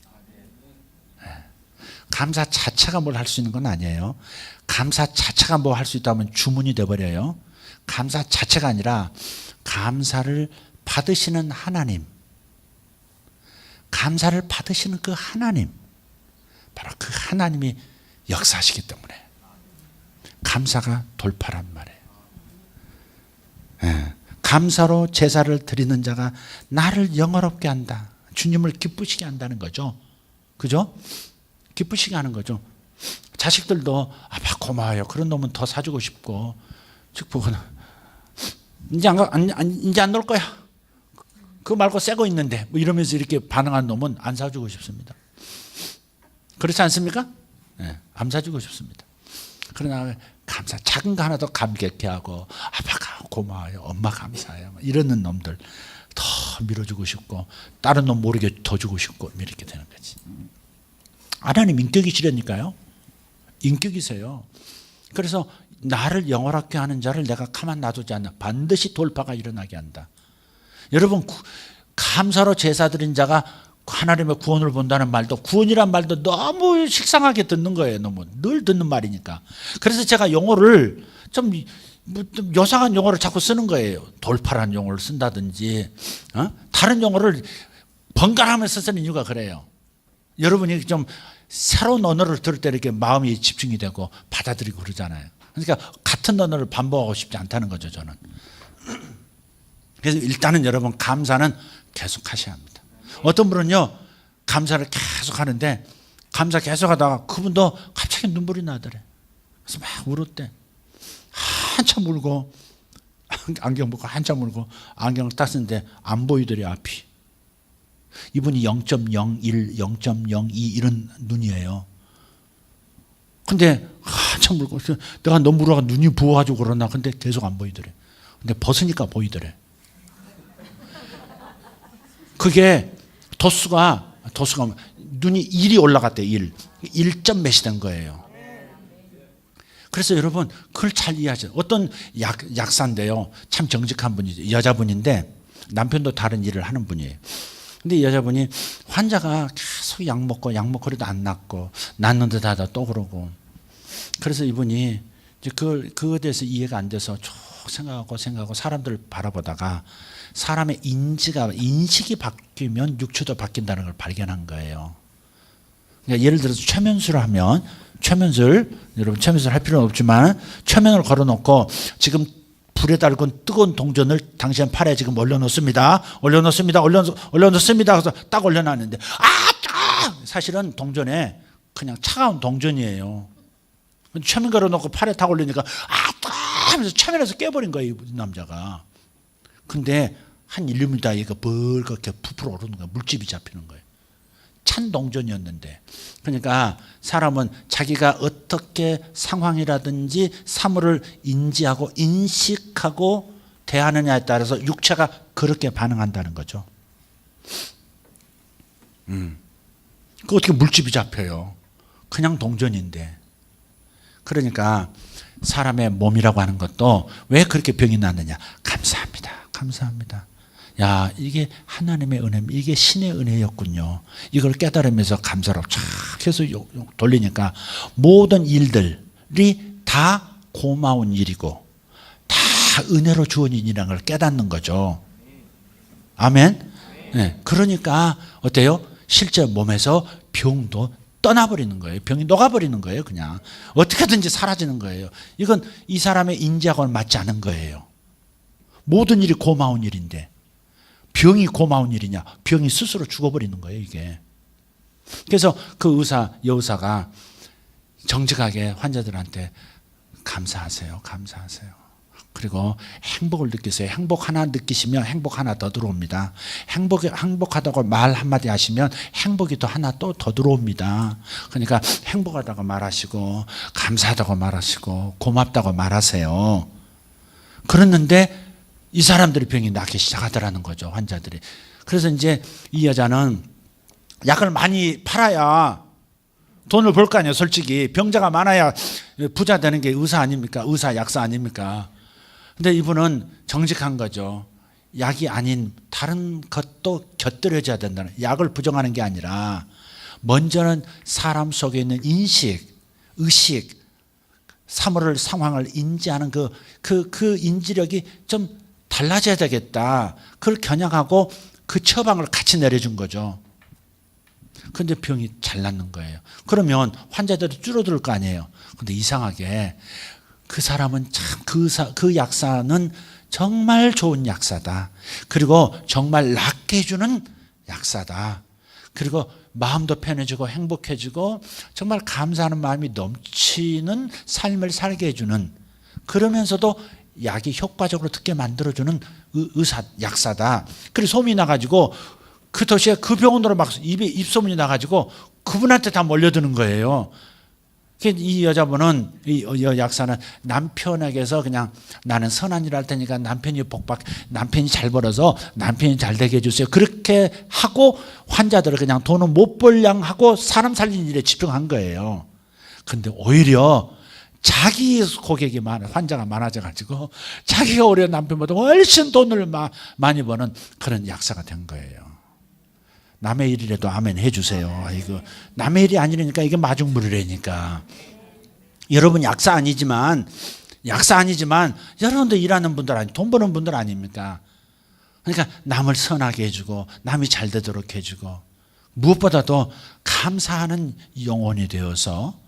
감사 자체가 뭘 할 수 있는 건 아니에요. 감사 자체가 뭐 할 수 있다면 주문이 돼버려요. 감사 자체가 아니라 감사를 받으시는 하나님, 감사를 받으시는 그 하나님, 바로 그 하나님이 역사하시기 때문에 감사가 돌파란 말이에요. 감사로 제사를 드리는 자가 나를 영화롭게 한다. 주님을 기쁘시게 한다는 거죠. 그죠? 기쁘시게 하는 거죠. 자식들도 아빠 고마워요. 그런 놈은 더 사주고 싶고, 즉 보거나 이제 안 놀 거야. 그거 말고 새 거 있는데 뭐 이러면서 이렇게 반응한 놈은 안 사주고 싶습니다. 그렇지 않습니까? 네, 안 사주고 싶습니다. 그러나 감사, 작은 거 하나도 감격해 하고 아빠가 고마워요. 엄마 감사해요. 이러는 놈들 더 밀어주고 싶고 다른 놈 모르게 더 주고 싶고 이렇게 되는 거지. 하나님 인격이시라니까요. 인격이세요. 그래서 나를 영원하게 하는 자를 내가 가만 놔두지 않나. 반드시 돌파가 일어나게 한다. 여러분, 감사로 제사 드린 자가 하나님의 구원을 본다는 말도, 구원이란 말도 너무 식상하게 듣는 거예요. 너무 늘 듣는 말이니까. 그래서 제가 용어를 좀 요상한 용어를 자꾸 쓰는 거예요. 돌파라는 용어를 쓴다든지 다른 용어를 번갈아가면서 쓰는 이유가 그래요. 여러분이 좀 새로운 언어를 들을 때 이렇게 마음이 집중이 되고 받아들이고 그러잖아요. 그러니까 같은 언어를 반복하고 싶지 않다는 거죠, 저는. 그래서 일단은 여러분, 감사는 계속 하셔야 합니다. 어떤 분은요, 감사를 계속 하는데 감사 계속 하다가 그분도 갑자기 눈물이 나더래. 그래서 막 울었대. 한참 울고 안경 벗고 한참 울고 안경을 땄는데 안 보이더래, 앞이. 이분이 0.01, 0.02 이런 눈이에요. 근데 한참 울고 내가 너무 울어가 눈이 부어가지고 그러나 근데 계속 안 보이더래. 근데 벗으니까 보이더래. 그게 도수가 눈이 1이 올라갔대. 1점 몇이 된 거예요. 그래서 여러분 그걸 잘 이해하죠. 어떤 약사인데요. 참 정직한 분이죠. 여자분인데 남편도 다른 일을 하는 분이에요. 근데 이 여자분이 환자가 계속 약 먹고 그래도 안 낫고 낫는 듯 하다 또 그러고, 그래서 이분이 이제 그거에 대해서 이해가 안 돼서 쭉 생각하고 사람들을 바라보다가 사람의 인식이 바뀌면 육체도 바뀐다는 걸 발견한 거예요. 그러니까 예를 들어서 최면술을 하면 여러분 최면술 할 필요는 없지만 최면을 걸어놓고 지금 불에 달군 뜨거운 동전을 당신 팔에 지금 올려놓습니다. 그래서 딱 올려놨는데 사실은 동전에 그냥 차가운 동전이에요. 최면 걸어놓고 팔에 딱 올리니까 하면서 최면에서 깨버린 거예요, 이 남자가. 근데 한 1분 있다가 벌겋게 부풀어 오르는 거예요. 물집이 잡히는 거예요. 찬 동전이었는데. 그러니까 사람은 자기가 어떻게 상황이라든지 사물을 인지하고 인식하고 대하느냐에 따라서 육체가 그렇게 반응한다는 거죠. 그 어떻게 물집이 잡혀요? 그냥 동전인데. 그러니까 사람의 몸이라고 하는 것도 왜 그렇게 병이 났느냐? 감사합니다. 야, 이게 하나님의 은혜, 이게 신의 은혜였군요. 이걸 깨달으면서 감사로 쫙 해서 돌리니까 모든 일들이 다 고마운 일이고 다 은혜로 주어진 일이라는 걸 깨닫는 거죠. 아멘. 네, 그러니까 어때요? 실제 몸에서 병도 떠나버리는 거예요. 병이 녹아버리는 거예요. 그냥 어떻게든지 사라지는 거예요. 이건 이 사람의 인지하고는 맞지 않은 거예요. 모든 일이 고마운 일인데 병이 고마운 일이냐? 병이 스스로 죽어버리는 거예요, 이게. 그래서 그 여의사가 정직하게 환자들한테 감사하세요. 그리고 행복을 느끼세요. 행복 하나 느끼시면 행복 하나 더 들어옵니다. 행복하다고 말 한마디 하시면 행복이 또 하나 또 더 들어옵니다. 그러니까 행복하다고 말하시고 감사하다고 말하시고 고맙다고 말하세요. 그랬는데 이 사람들이 병이 낫기 시작하더라는 거죠, 환자들이. 그래서 이제 이 여자는 약을 많이 팔아야 돈을 벌 거 아니에요, 솔직히. 병자가 많아야 부자 되는 게 의사 아닙니까? 약사 아닙니까? 근데 이분은 정직한 거죠. 약이 아닌 다른 것도 곁들여져야 된다는, 약을 부정하는 게 아니라 먼저는 사람 속에 있는 인식, 의식, 상황을 인지하는 그 인지력이 좀 달라져야 되겠다. 그걸 겨냥하고 그 처방을 같이 내려준 거죠. 그런데 병이 잘 낫는 거예요. 그러면 환자들이 줄어들 거 아니에요. 그런데 이상하게 그 사람은 참 그 약사는 정말 좋은 약사다. 그리고 정말 낫게 해주는 약사다. 그리고 마음도 편해지고 행복해지고 정말 감사하는 마음이 넘치는 삶을 살게 해주는, 그러면서도 약이 효과적으로 듣게 만들어주는 약사다. 그래서 소문이 나가지고 그 도시에 그 병원으로 막 입소문이 나가지고 그분한테 다 몰려드는 거예요. 이 여자분은, 이 약사는 남편에게서 그냥 나는 선한 일 할 테니까 남편이 잘 벌어서 남편이 잘 되게 해주세요. 그렇게 하고 환자들을 그냥 돈은 못 벌량 하고 사람 살리는 일에 집중한 거예요. 근데 오히려 자기 고객이 환자가 많아져가지고 자기가 오히려 남편보다 훨씬 돈을 많이 버는 그런 약사가 된 거예요. 남의 일이라도 아멘 해주세요. 이거 남의 일이 아니라니까 이게 마중물이라니까. 여러분 약사 아니지만 여러분도 일하는 분들 돈 버는 분들 아닙니까? 그러니까 남을 선하게 해주고 남이 잘 되도록 해주고 무엇보다도 감사하는 영혼이 되어서,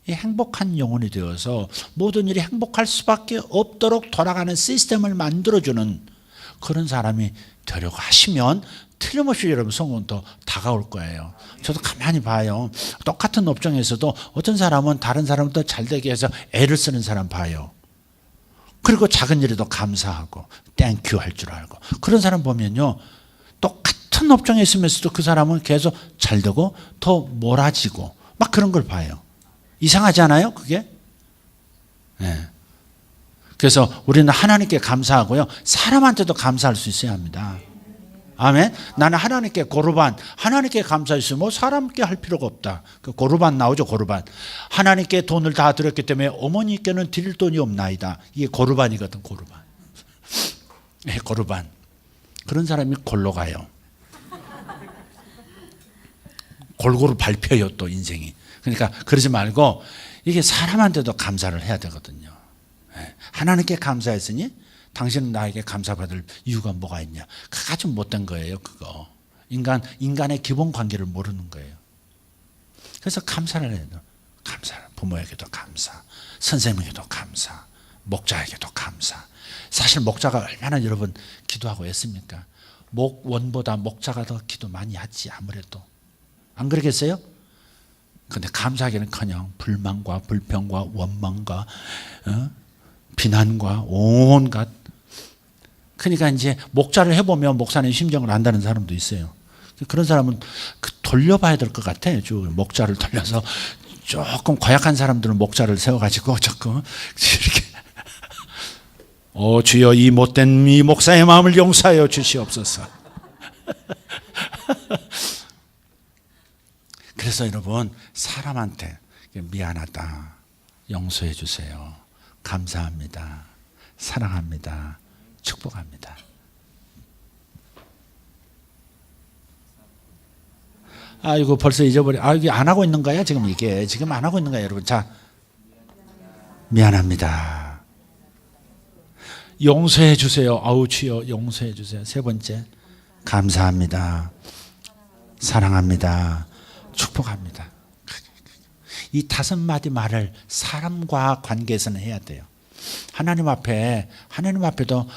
행복한 영혼이 되어서 모든 일이 행복할 수밖에 없도록 돌아가는 시스템을 만들어주는 그런 사람이 되려고 하시면 틀림없이 여러분 성공은 더 다가올 거예요. 저도 가만히 봐요. 똑같은 업종에서도 어떤 사람은 다른 사람보다 잘 되게 해서 애를 쓰는 사람 봐요. 그리고 작은 일에도 감사하고 땡큐 할 줄 알고, 그런 사람 보면요, 똑같은 업종에 있으면서도 그 사람은 계속 잘 되고 더 몰아지고 막 그런 걸 봐요. 이상하지 않아요, 그게? 네. 그래서 우리는 하나님께 감사하고요, 사람한테도 감사할 수 있어야 합니다. 아멘. 나는 하나님께 고르반, 하나님께 감사했으면 뭐 사람께 할 필요가 없다. 그 고르반 나오죠, 고르반. 하나님께 돈을 다 드렸기 때문에 어머니께는 드릴 돈이 없나이다. 이게 고르반이거든, 고르반. 네, 고르반. 그런 사람이 골로 가요. 골고루 밟혀요, 또 인생이. 그러니까 그러지 말고 이게 사람한테도 감사를 해야 되거든요. 네. 하나님께 감사했으니 당신은 나에게 감사받을 이유가 뭐가 있냐. 그거 아주 못된 거예요, 그거. 인간의 기본 관계를 모르는 거예요. 그래서 감사를 해야 돼요. 감사. 부모에게도 감사. 선생님에게도 감사. 목자에게도 감사. 사실 목자가 얼마나 여러분 기도하고 애씁니까? 목원보다 목자가 더 기도 많이 하지, 아무래도. 안 그러겠어요? 근데 감사하기는커녕 불만과 불평과 원망과 비난과 온갖. 그러니까 이제 목자를 해보면 목사님 심정을 안다는 사람도 있어요. 그런 사람은 돌려봐야 될 것 같아요. 목자를 돌려서 조금 고약한 사람들은 목자를 세워가지고 조금 이렇게 주여 이 못된 이 목사의 마음을 용서하여 주시옵소서. 그래서 여러분 사람한테 미안하다, 용서해 주세요, 감사합니다, 사랑합니다, 축복합니다. 이거 벌써 잊어버려. 이게 안 하고 있는 거야 지금. 이게 지금 안 하고 있는 거야 여러분. 자, 미안합니다, 용서해 주세요, 주여 용서해 주세요. 세 번째, 감사합니다, 사랑합니다, 축복합니다. 이 5마디 말을 사람과 관계에서는 해야 돼요. 하나님 앞에도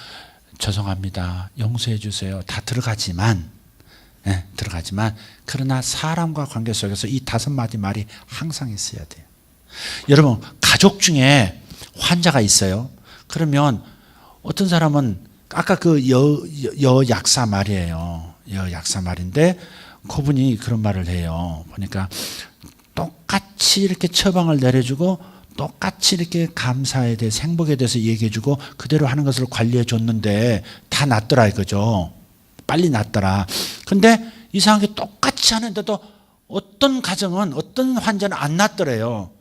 죄송합니다, 용서해 주세요 다 들어가지만 그러나 사람과 관계 속에서 이 5마디 말이 항상 있어야 돼요. 여러분 가족 중에 환자가 있어요. 그러면 어떤 사람은 아까 그 여 약사 말이에요. 여 약사 말인데 그분이 그런 말을 해요. 보니까 똑같이 이렇게 처방을 내려주고 똑같이 이렇게 감사에 대해서 행복에 대해서 얘기해주고 그대로 하는 것을 관리해 줬는데 다 낫더라 이거죠. 빨리 낫더라. 근데 이상하게 똑같이 하는데도 어떤 가정은 어떤 환자는 안 낫더래요.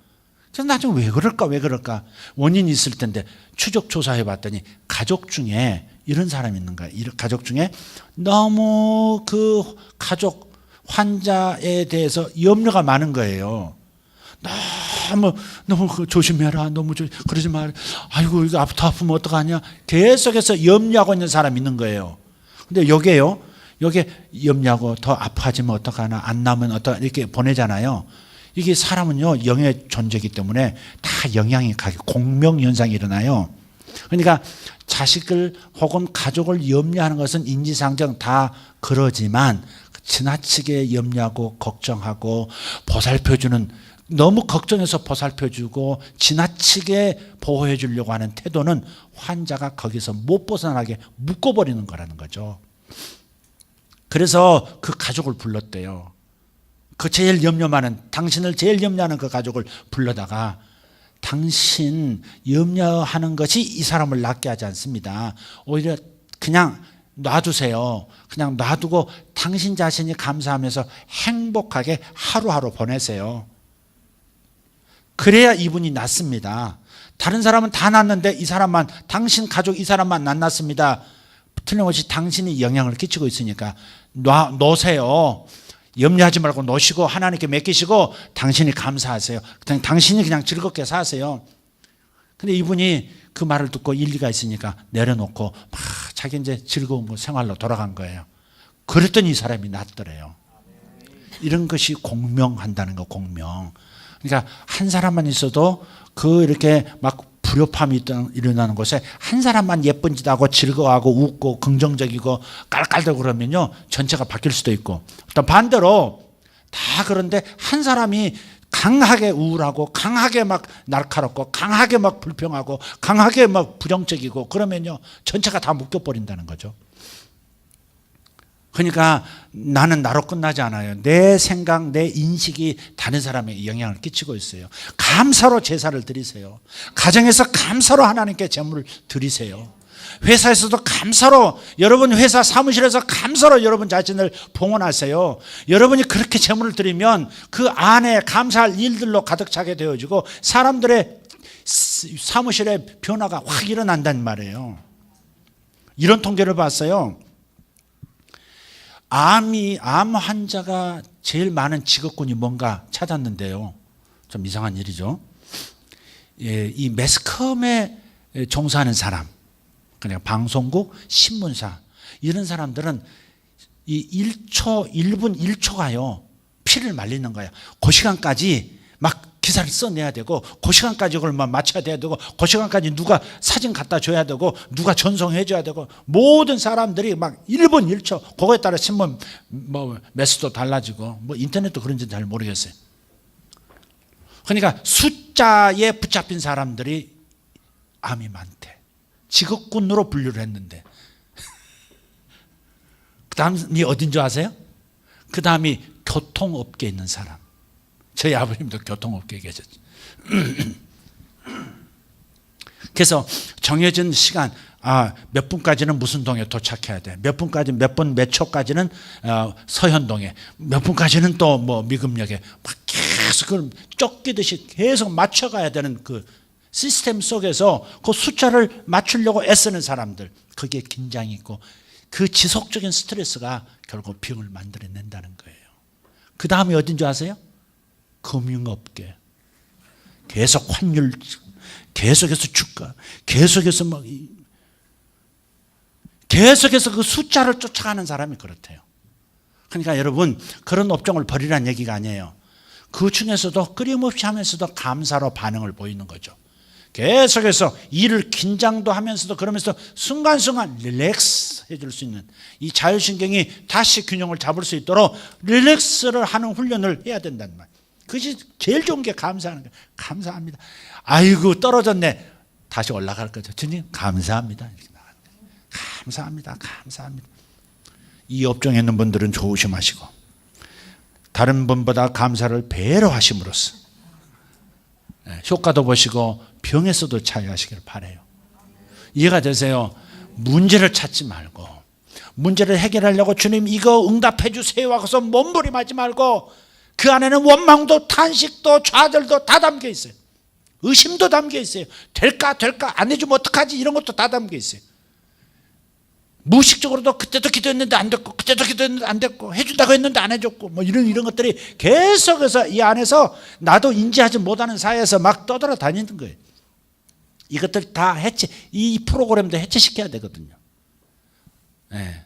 그래서 나중에 왜 그럴까? 원인이 있을 텐데 추적 조사해 봤더니 가족 중에 이런 사람이 있는 거예요. 가족 중에 너무 그 가족 환자에 대해서 염려가 많은 거예요. 너무 조심해라. 그러지 말. 아이고 이거 아프면 어떡하냐. 계속해서 염려하고 있는 사람이 있는 거예요. 근데 여기에 염려하고 더 아파지면 어떡하나, 안 나면 이렇게 보내잖아요. 이게 사람은요 영의 존재이기 때문에 다 영향이 가게 공명현상이 일어나요. 그러니까 자식을 혹은 가족을 염려하는 것은 인지상정 다 그러지만 지나치게 염려하고 걱정하고 보살펴주는, 너무 걱정해서 보살펴주고 지나치게 보호해 주려고 하는 태도는 환자가 거기서 못 벗어나게 묶어버리는 거라는 거죠. 그래서 그 가족을 불렀대요. 그 제일 염려 많은, 당신을 제일 염려하는 그 가족을 불러다가 당신 염려하는 것이 이 사람을 낫게 하지 않습니다. 오히려 그냥 놔두세요. 그냥 놔두고 당신 자신이 감사하면서 행복하게 하루하루 보내세요. 그래야 이분이 낫습니다. 다른 사람은 다 낫는데 이 사람만, 당신 가족 이 사람만 안 낫습니다. 틀림없이 당신이 영향을 끼치고 있으니까 놓으세요. 염려하지 말고 놓으시고 하나님께 맡기시고 당신이 감사하세요. 당신이 그냥 즐겁게 사세요. 근데 이분이 그 말을 듣고 일리가 있으니까 내려놓고 막 자기 이제 즐거운 생활로 돌아간 거예요. 그랬더니 이 사람이 낫더래요. 이런 것이 공명한다는 거, 공명. 그러니까 한 사람만 있어도 이렇게 막 불협함이 일어나는 곳에 한 사람만 예쁜 짓 하고 즐거워하고 웃고 긍정적이고 깔깔대고 그러면요 전체가 바뀔 수도 있고, 또 반대로 다 그런데 한 사람이 강하게 우울하고 강하게 막 날카롭고 강하게 막 불평하고 강하게 막 부정적이고 그러면요 전체가 다 묶여버린다는 거죠. 그러니까 나는 나로 끝나지 않아요. 내 생각, 내 인식이 다른 사람에게 영향을 끼치고 있어요. 감사로 제사를 드리세요. 가정에서 감사로 하나님께 제물을 드리세요. 회사에서도 감사로, 여러분 회사 사무실에서 감사로 여러분 자신을 봉헌하세요. 여러분이 그렇게 제물을 드리면 그 안에 감사할 일들로 가득 차게 되어지고 사람들의 사무실에 변화가 확 일어난단 말이에요. 이런 통계를 봤어요. 암 환자가 제일 많은 직업군이 뭔가 찾았는데요. 좀 이상한 일이죠. 이 매스컴에 종사하는 사람, 그냥 방송국, 신문사, 이런 사람들은 이 1분 1초가요 피를 말리는 거야. 그 시간까지 막 기사를 써내야 되고, 그 시간까지 그걸 막 맞춰야 되고, 그 시간까지 누가 사진 갖다 줘야 되고, 누가 전송해 줘야 되고, 모든 사람들이 막 1분 1초, 그거에 따라 신문 뭐 매수도 달라지고, 뭐 인터넷도 그런지 잘 모르겠어요. 그러니까 숫자에 붙잡힌 사람들이 암이 많대. 직업군으로 분류를 했는데 그 다음이 어딘 줄 아세요? 그 다음이 교통업계에 있는 사람. 저희 아버님도 교통업계에 계셨죠. 그래서 정해진 시간, 몇 분까지는 무슨 동에 도착해야 돼, 몇 분까지, 몇 분 몇 초까지는 서현동에, 몇 분까지는 또 뭐 미금역에, 막 계속 그걸 쫓기듯이 계속 맞춰가야 되는 그 시스템 속에서 그 숫자를 맞추려고 애쓰는 사람들, 거기에 긴장이 있고 그 지속적인 스트레스가 결국 병을 만들어낸다는 거예요. 그 다음이 어딘 줄 아세요? 금융업계. 계속 환율, 계속해서 주가, 계속해서 막 계속해서 그 숫자를 쫓아가는 사람이 그렇대요. 그러니까 여러분, 그런 업종을 버리라는 얘기가 아니에요. 그 중에서도 끊임없이 하면서도 감사로 반응을 보이는 거죠. 계속해서 일을 긴장도 하면서도, 그러면서 순간순간 릴렉스 해줄 수 있는, 이 자율신경이 다시 균형을 잡을 수 있도록 릴렉스를 하는 훈련을 해야 된다는 말. 그것이 제일 좋은 게 감사하는 거예요. 감사합니다. 아이고 떨어졌네. 다시 올라갈 거죠. 주님 감사합니다. 이렇게 나가는 거예요. 감사합니다. 감사합니다. 이 업종에 있는 분들은 조심하시고, 다른 분보다 감사를 배로 하심으로써 효과도 보시고 병에서도 차이하시길 바라요. 이해가 되세요? 문제를 찾지 말고, 문제를 해결하려고 주님 이거 응답해 주세요 하고서 몸부림하지 말고, 그 안에는 원망도 탄식도 좌절도 다 담겨 있어요. 의심도 담겨 있어요. 될까 안 해주면 어떡하지, 이런 것도 다 담겨 있어요. 무의식적으로도 그때도 기도했는데 안 됐고, 그때도 기도했는데 안 됐고, 해준다고 했는데 안 해줬고, 뭐 이런 것들이 계속해서 이 안에서 나도 인지하지 못하는 사이에서 막 떠돌아다니는 거예요. 이것들 다 이 프로그램도 해체시켜야 되거든요. 네.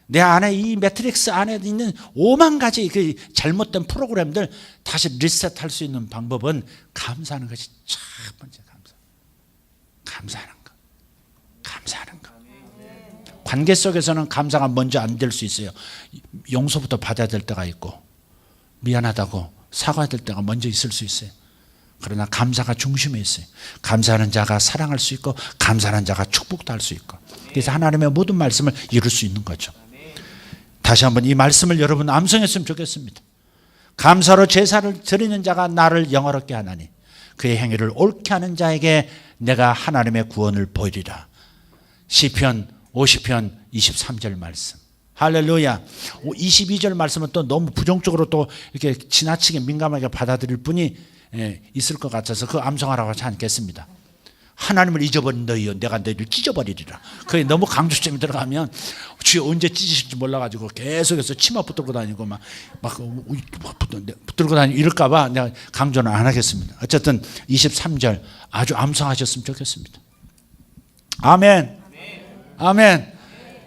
내 안에, 이 매트릭스 안에 있는 5만 가지 그 잘못된 프로그램들 다시 리셋할 수 있는 방법은 감사하는 것이 첫 번째. 감사하는 거. 감사하는 거. 관계 속에서는 감사가 먼저 안 될 수 있어요. 용서부터 받아야 될 때가 있고, 미안하다고 사과해야 될 때가 먼저 있을 수 있어요. 그러나 감사가 중심에 있어요. 감사하는 자가 사랑할 수 있고, 감사하는 자가 축복도 할 수 있고, 그래서 하나님의 모든 말씀을 이룰 수 있는 거죠. 다시 한번 이 말씀을 여러분 암송했으면 좋겠습니다. 감사로 제사를 드리는 자가 나를 영화롭게 하나니 그의 행위를 옳게 하는 자에게 내가 하나님의 구원을 보이리라. 시편 50편 23절 말씀. 할렐루야. 22절 말씀은 또 너무 부정적으로 또 이렇게 지나치게 민감하게 받아들일 분이 있을 것 같아서 그 암송하라고 하지 않겠습니다. 하나님을 잊어버린 너희여 내가 너희를 찢어버리리라. 그게 너무 강조점이 들어가면 주여 언제 찢으실지 몰라가지고 계속해서 치마 붙들고 다니고 막 붙들고 다니고 이럴까 봐 내가 강조는 안 하겠습니다. 어쨌든 23절 아주 암송하셨으면 좋겠습니다. 아멘. 아멘.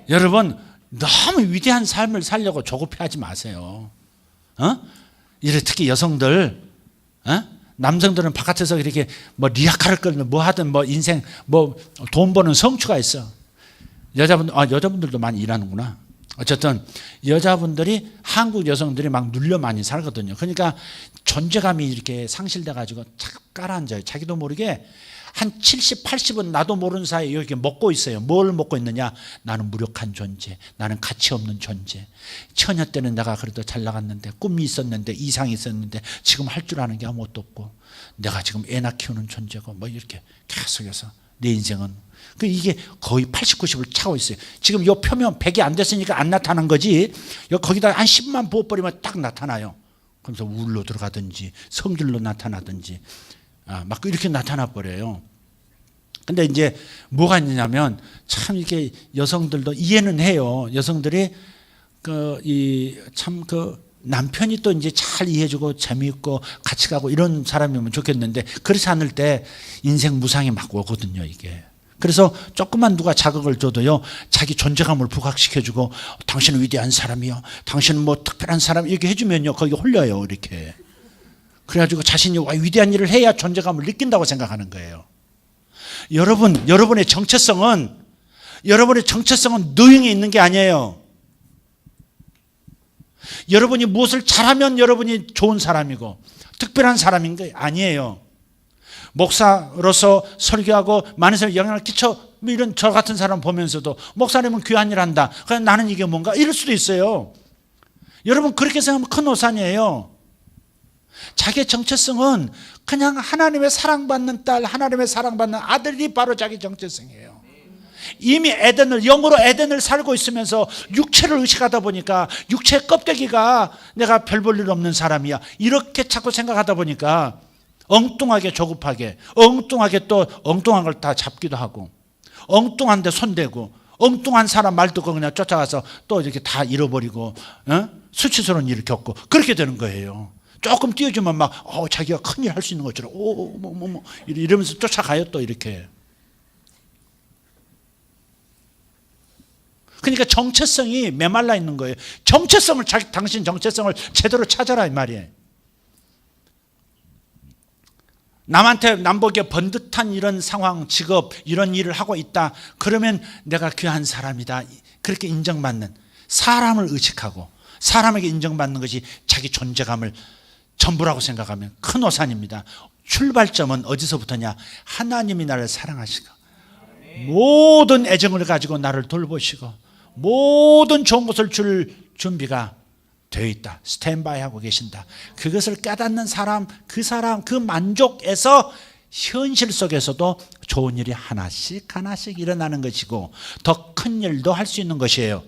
여러분 너무 위대한 삶을 살려고 조급해하지 마세요. 이래 특히 여성들, 남성들은 바깥에서 이렇게 뭐 리아카를 끌면 뭐 하든 뭐 인생 뭐 돈 버는 성취가 있어. 여자분들도 많이 일하는구나. 어쨌든 여자분들이, 한국 여성들이 막 눌려 많이 살거든요. 그러니까 존재감이 이렇게 상실돼 가지고 착 깔아앉아요. 자기도 모르게 한 70, 80은 나도 모르는 사이에 이렇게 먹고 있어요. 뭘 먹고 있느냐? 나는 무력한 존재, 나는 가치 없는 존재. 처녀 때는 내가 그래도 잘 나갔는데, 꿈이 있었는데, 이상이 있었는데 지금 할 줄 아는 게 아무것도 없고, 내가 지금 애나 키우는 존재고 뭐 이렇게 계속해서 내 인생은. 이게 거의 80, 90을 차고 있어요. 지금 요 표면 100이 안 됐으니까 안 나타난 거지. 거기다 한 10만 부어버리면 딱 나타나요. 그러면서 우울로 들어가든지 성질로 나타나든지 막 이렇게 나타나 버려요. 근데 이제 뭐가 있냐면 참 이게 여성들도 이해는 해요. 여성들이 남편이 또 이제 잘 이해해주고 재미있고 같이 가고 이런 사람이면 좋겠는데 그렇지 않을 때 인생 무상이 막 오거든요, 이게. 그래서 조금만 누가 자극을 줘도요, 자기 존재감을 부각시켜주고 당신은 위대한 사람이요, 당신은 뭐 특별한 사람 이렇게 해주면요, 거기 홀려요, 이렇게. 그래가지고 자신이 위대한 일을 해야 존재감을 느낀다고 생각하는 거예요. 여러분의 정체성은 노형에 있는 게 아니에요. 여러분이 무엇을 잘하면 여러분이 좋은 사람이고 특별한 사람인 게 아니에요. 목사로서 설교하고 많은 사람에 영향을 끼쳐 이런 저 같은 사람 보면서도 목사님은 귀한 일 한다, 그냥 나는 이게 뭔가 이럴 수도 있어요. 여러분 그렇게 생각하면 큰 오산이에요. 자기의 정체성은 그냥 하나님의 사랑받는 딸, 하나님의 사랑받는 아들이 바로 자기 정체성이에요. 이미 영으로 에덴을 살고 있으면서 육체를 의식하다 보니까 육체의 껍데기가 내가 별 볼 일 없는 사람이야 이렇게 자꾸 생각하다 보니까 엉뚱하게 조급하게 엉뚱하게 또 엉뚱한 걸 다 잡기도 하고 엉뚱한 데 손대고 엉뚱한 사람 말 듣고 그냥 쫓아가서 또 이렇게 다 잃어버리고 수치스러운 일을 겪고 그렇게 되는 거예요. 조금 띄워주면 막 자기가 큰일 할 수 있는 것처럼 이러면서 쫓아가요 또 이렇게. 그러니까 정체성이 메말라 있는 거예요. 당신 정체성을 제대로 찾아라 이 말이에요. 남한테 남보기에 번듯한 이런 상황, 직업, 이런 일을 하고 있다. 그러면 내가 귀한 사람이다. 그렇게 인정받는, 사람을 의식하고 사람에게 인정받는 것이 자기 존재감을 전부라고 생각하면 큰 오산입니다. 출발점은 어디서부터냐? 하나님이 나를 사랑하시고 모든 애정을 가지고 나를 돌보시고 모든 좋은 것을 줄 준비가 되어 있다. 스탠바이 하고 계신다. 그것을 깨닫는 사람, 그 만족에서 현실 속에서도 좋은 일이 하나씩 일어나는 것이고 더 큰 일도 할 수 있는 것이에요.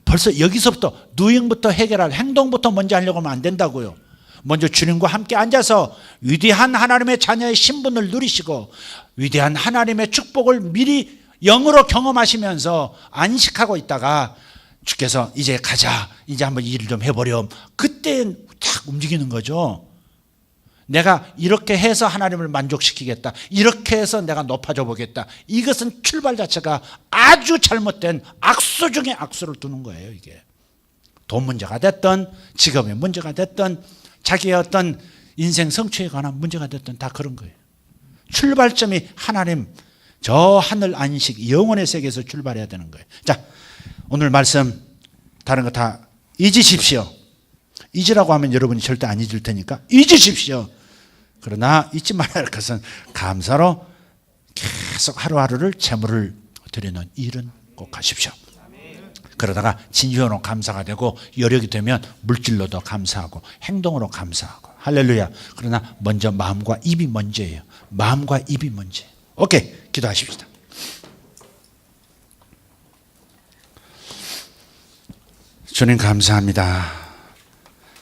벌써 여기서부터 누행부터 해결할, 행동부터 먼저 하려고 하면 안 된다고요. 먼저 주님과 함께 앉아서 위대한 하나님의 자녀의 신분을 누리시고 위대한 하나님의 축복을 미리 영으로 경험하시면서 안식하고 있다가 주께서 이제 가자, 이제 한번 일을 좀 해보렴. 그때 탁 움직이는 거죠. 내가 이렇게 해서 하나님을 만족시키겠다, 이렇게 해서 내가 높아져 보겠다. 이것은 출발 자체가 아주 잘못된 악수 중에 악수를 두는 거예요. 이게 돈 문제가 됐든 직업의 문제가 됐든 자기의 어떤 인생 성취에 관한 문제가 됐든 다 그런 거예요. 출발점이 하나님, 저 하늘 안식 영혼의 세계에서 출발해야 되는 거예요. 자, 오늘 말씀 다른 거 다 잊으십시오. 잊으라고 하면 여러분이 절대 안 잊을 테니까 잊으십시오. 그러나 잊지 말아야 할 것은 감사로 계속 하루하루를 제물을 드리는 일은 꼭 하십시오. 그러다가 진정으로 감사가 되고 여력이 되면 물질로도 감사하고 행동으로 감사하고 할렐루야. 그러나 먼저 마음과 입이 먼저예요. 마음과 입이 먼저예요. 오케이, 기도하십시다. 주님 감사합니다.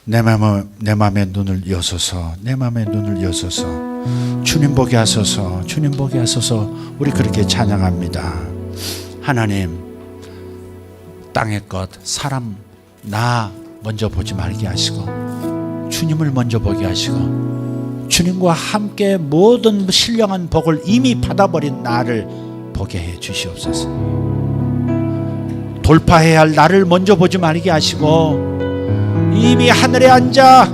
내 마음의 눈을 여소서, 내 마음의 눈을 여소서, 주님 보게 하소서, 주님 보게 하소서. 우리 그렇게 찬양합니다. 하나님, 땅의 것, 사람, 나 먼저 보지 말게 하시고 주님을 먼저 보게 하시고 주님과 함께 모든 신령한 복을 이미 받아버린 나를 보게 해 주시옵소서. 돌파해야 할 나를 먼저 보지 말게 하시고 이미 하늘에 앉아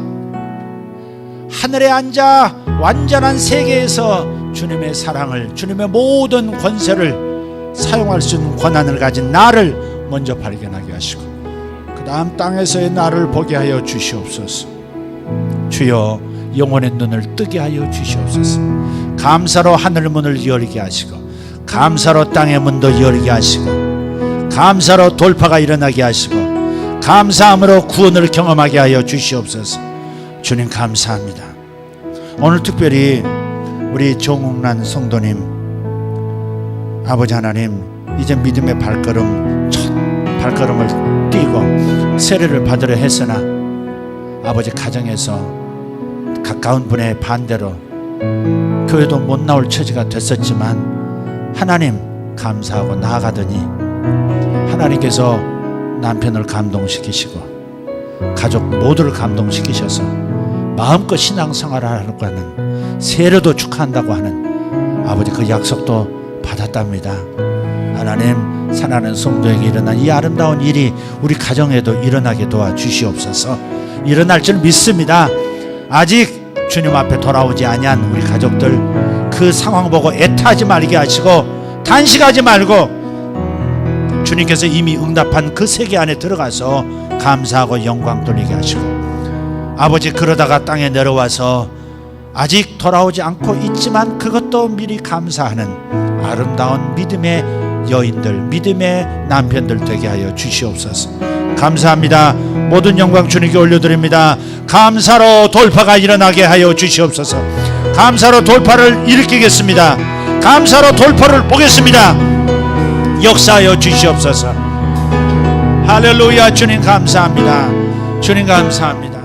완전한 세계에서 주님의 사랑을, 주님의 모든 권세를 사용할 수 있는 권한을 가진 나를 먼저 발견하게 하시고 그 다음 땅에서의 나를 보게 하여 주시옵소서. 주여, 영혼의 눈을 뜨게 하여 주시옵소서. 감사로 하늘 문을 열게 하시고 감사로 땅의 문도 열게 하시고 감사로 돌파가 일어나게 하시고 감사함으로 구원을 경험하게 하여 주시옵소서. 주님 감사합니다. 오늘 특별히 우리 정웅란 성도님 아버지 하나님, 이제 믿음의 발걸음, 첫 발걸음을 띄고 세례를 받으려 했으나 아버지 가정에서 가까운 분의 반대로 교회도 못 나올 처지가 됐었지만 하나님 감사하고 나아가더니 하나님께서 남편을 감동시키시고 가족 모두를 감동시키셔서 마음껏 신앙생활을 하려고 하는, 세례도 축하한다고 하는 아버지 그 약속도 받았답니다. 하나님, 사랑하는 성도에게 일어난 이 아름다운 일이 우리 가정에도 일어나게 도와주시옵소서. 일어날 줄 믿습니다. 아직 주님 앞에 돌아오지 아니한 우리 가족들, 그 상황 보고 애타지 말게 하시고 단식하지 말고 주님께서 이미 응답한 그 세계 안에 들어가서 감사하고 영광 돌리게 하시고, 아버지 그러다가 땅에 내려와서 아직 돌아오지 않고 있지만 그것도 미리 감사하는 아름다운 믿음의 여인들, 믿음의 남편들 되게 하여 주시옵소서. 감사합니다. 모든 영광 주님께 올려드립니다. 감사로 돌파가 일어나게 하여 주시옵소서. 감사로 돌파를 일으키겠습니다. 감사로 돌파를 보겠습니다. 역사하여 주시옵소서. 할렐루야. 주님 감사합니다. 주님 감사합니다.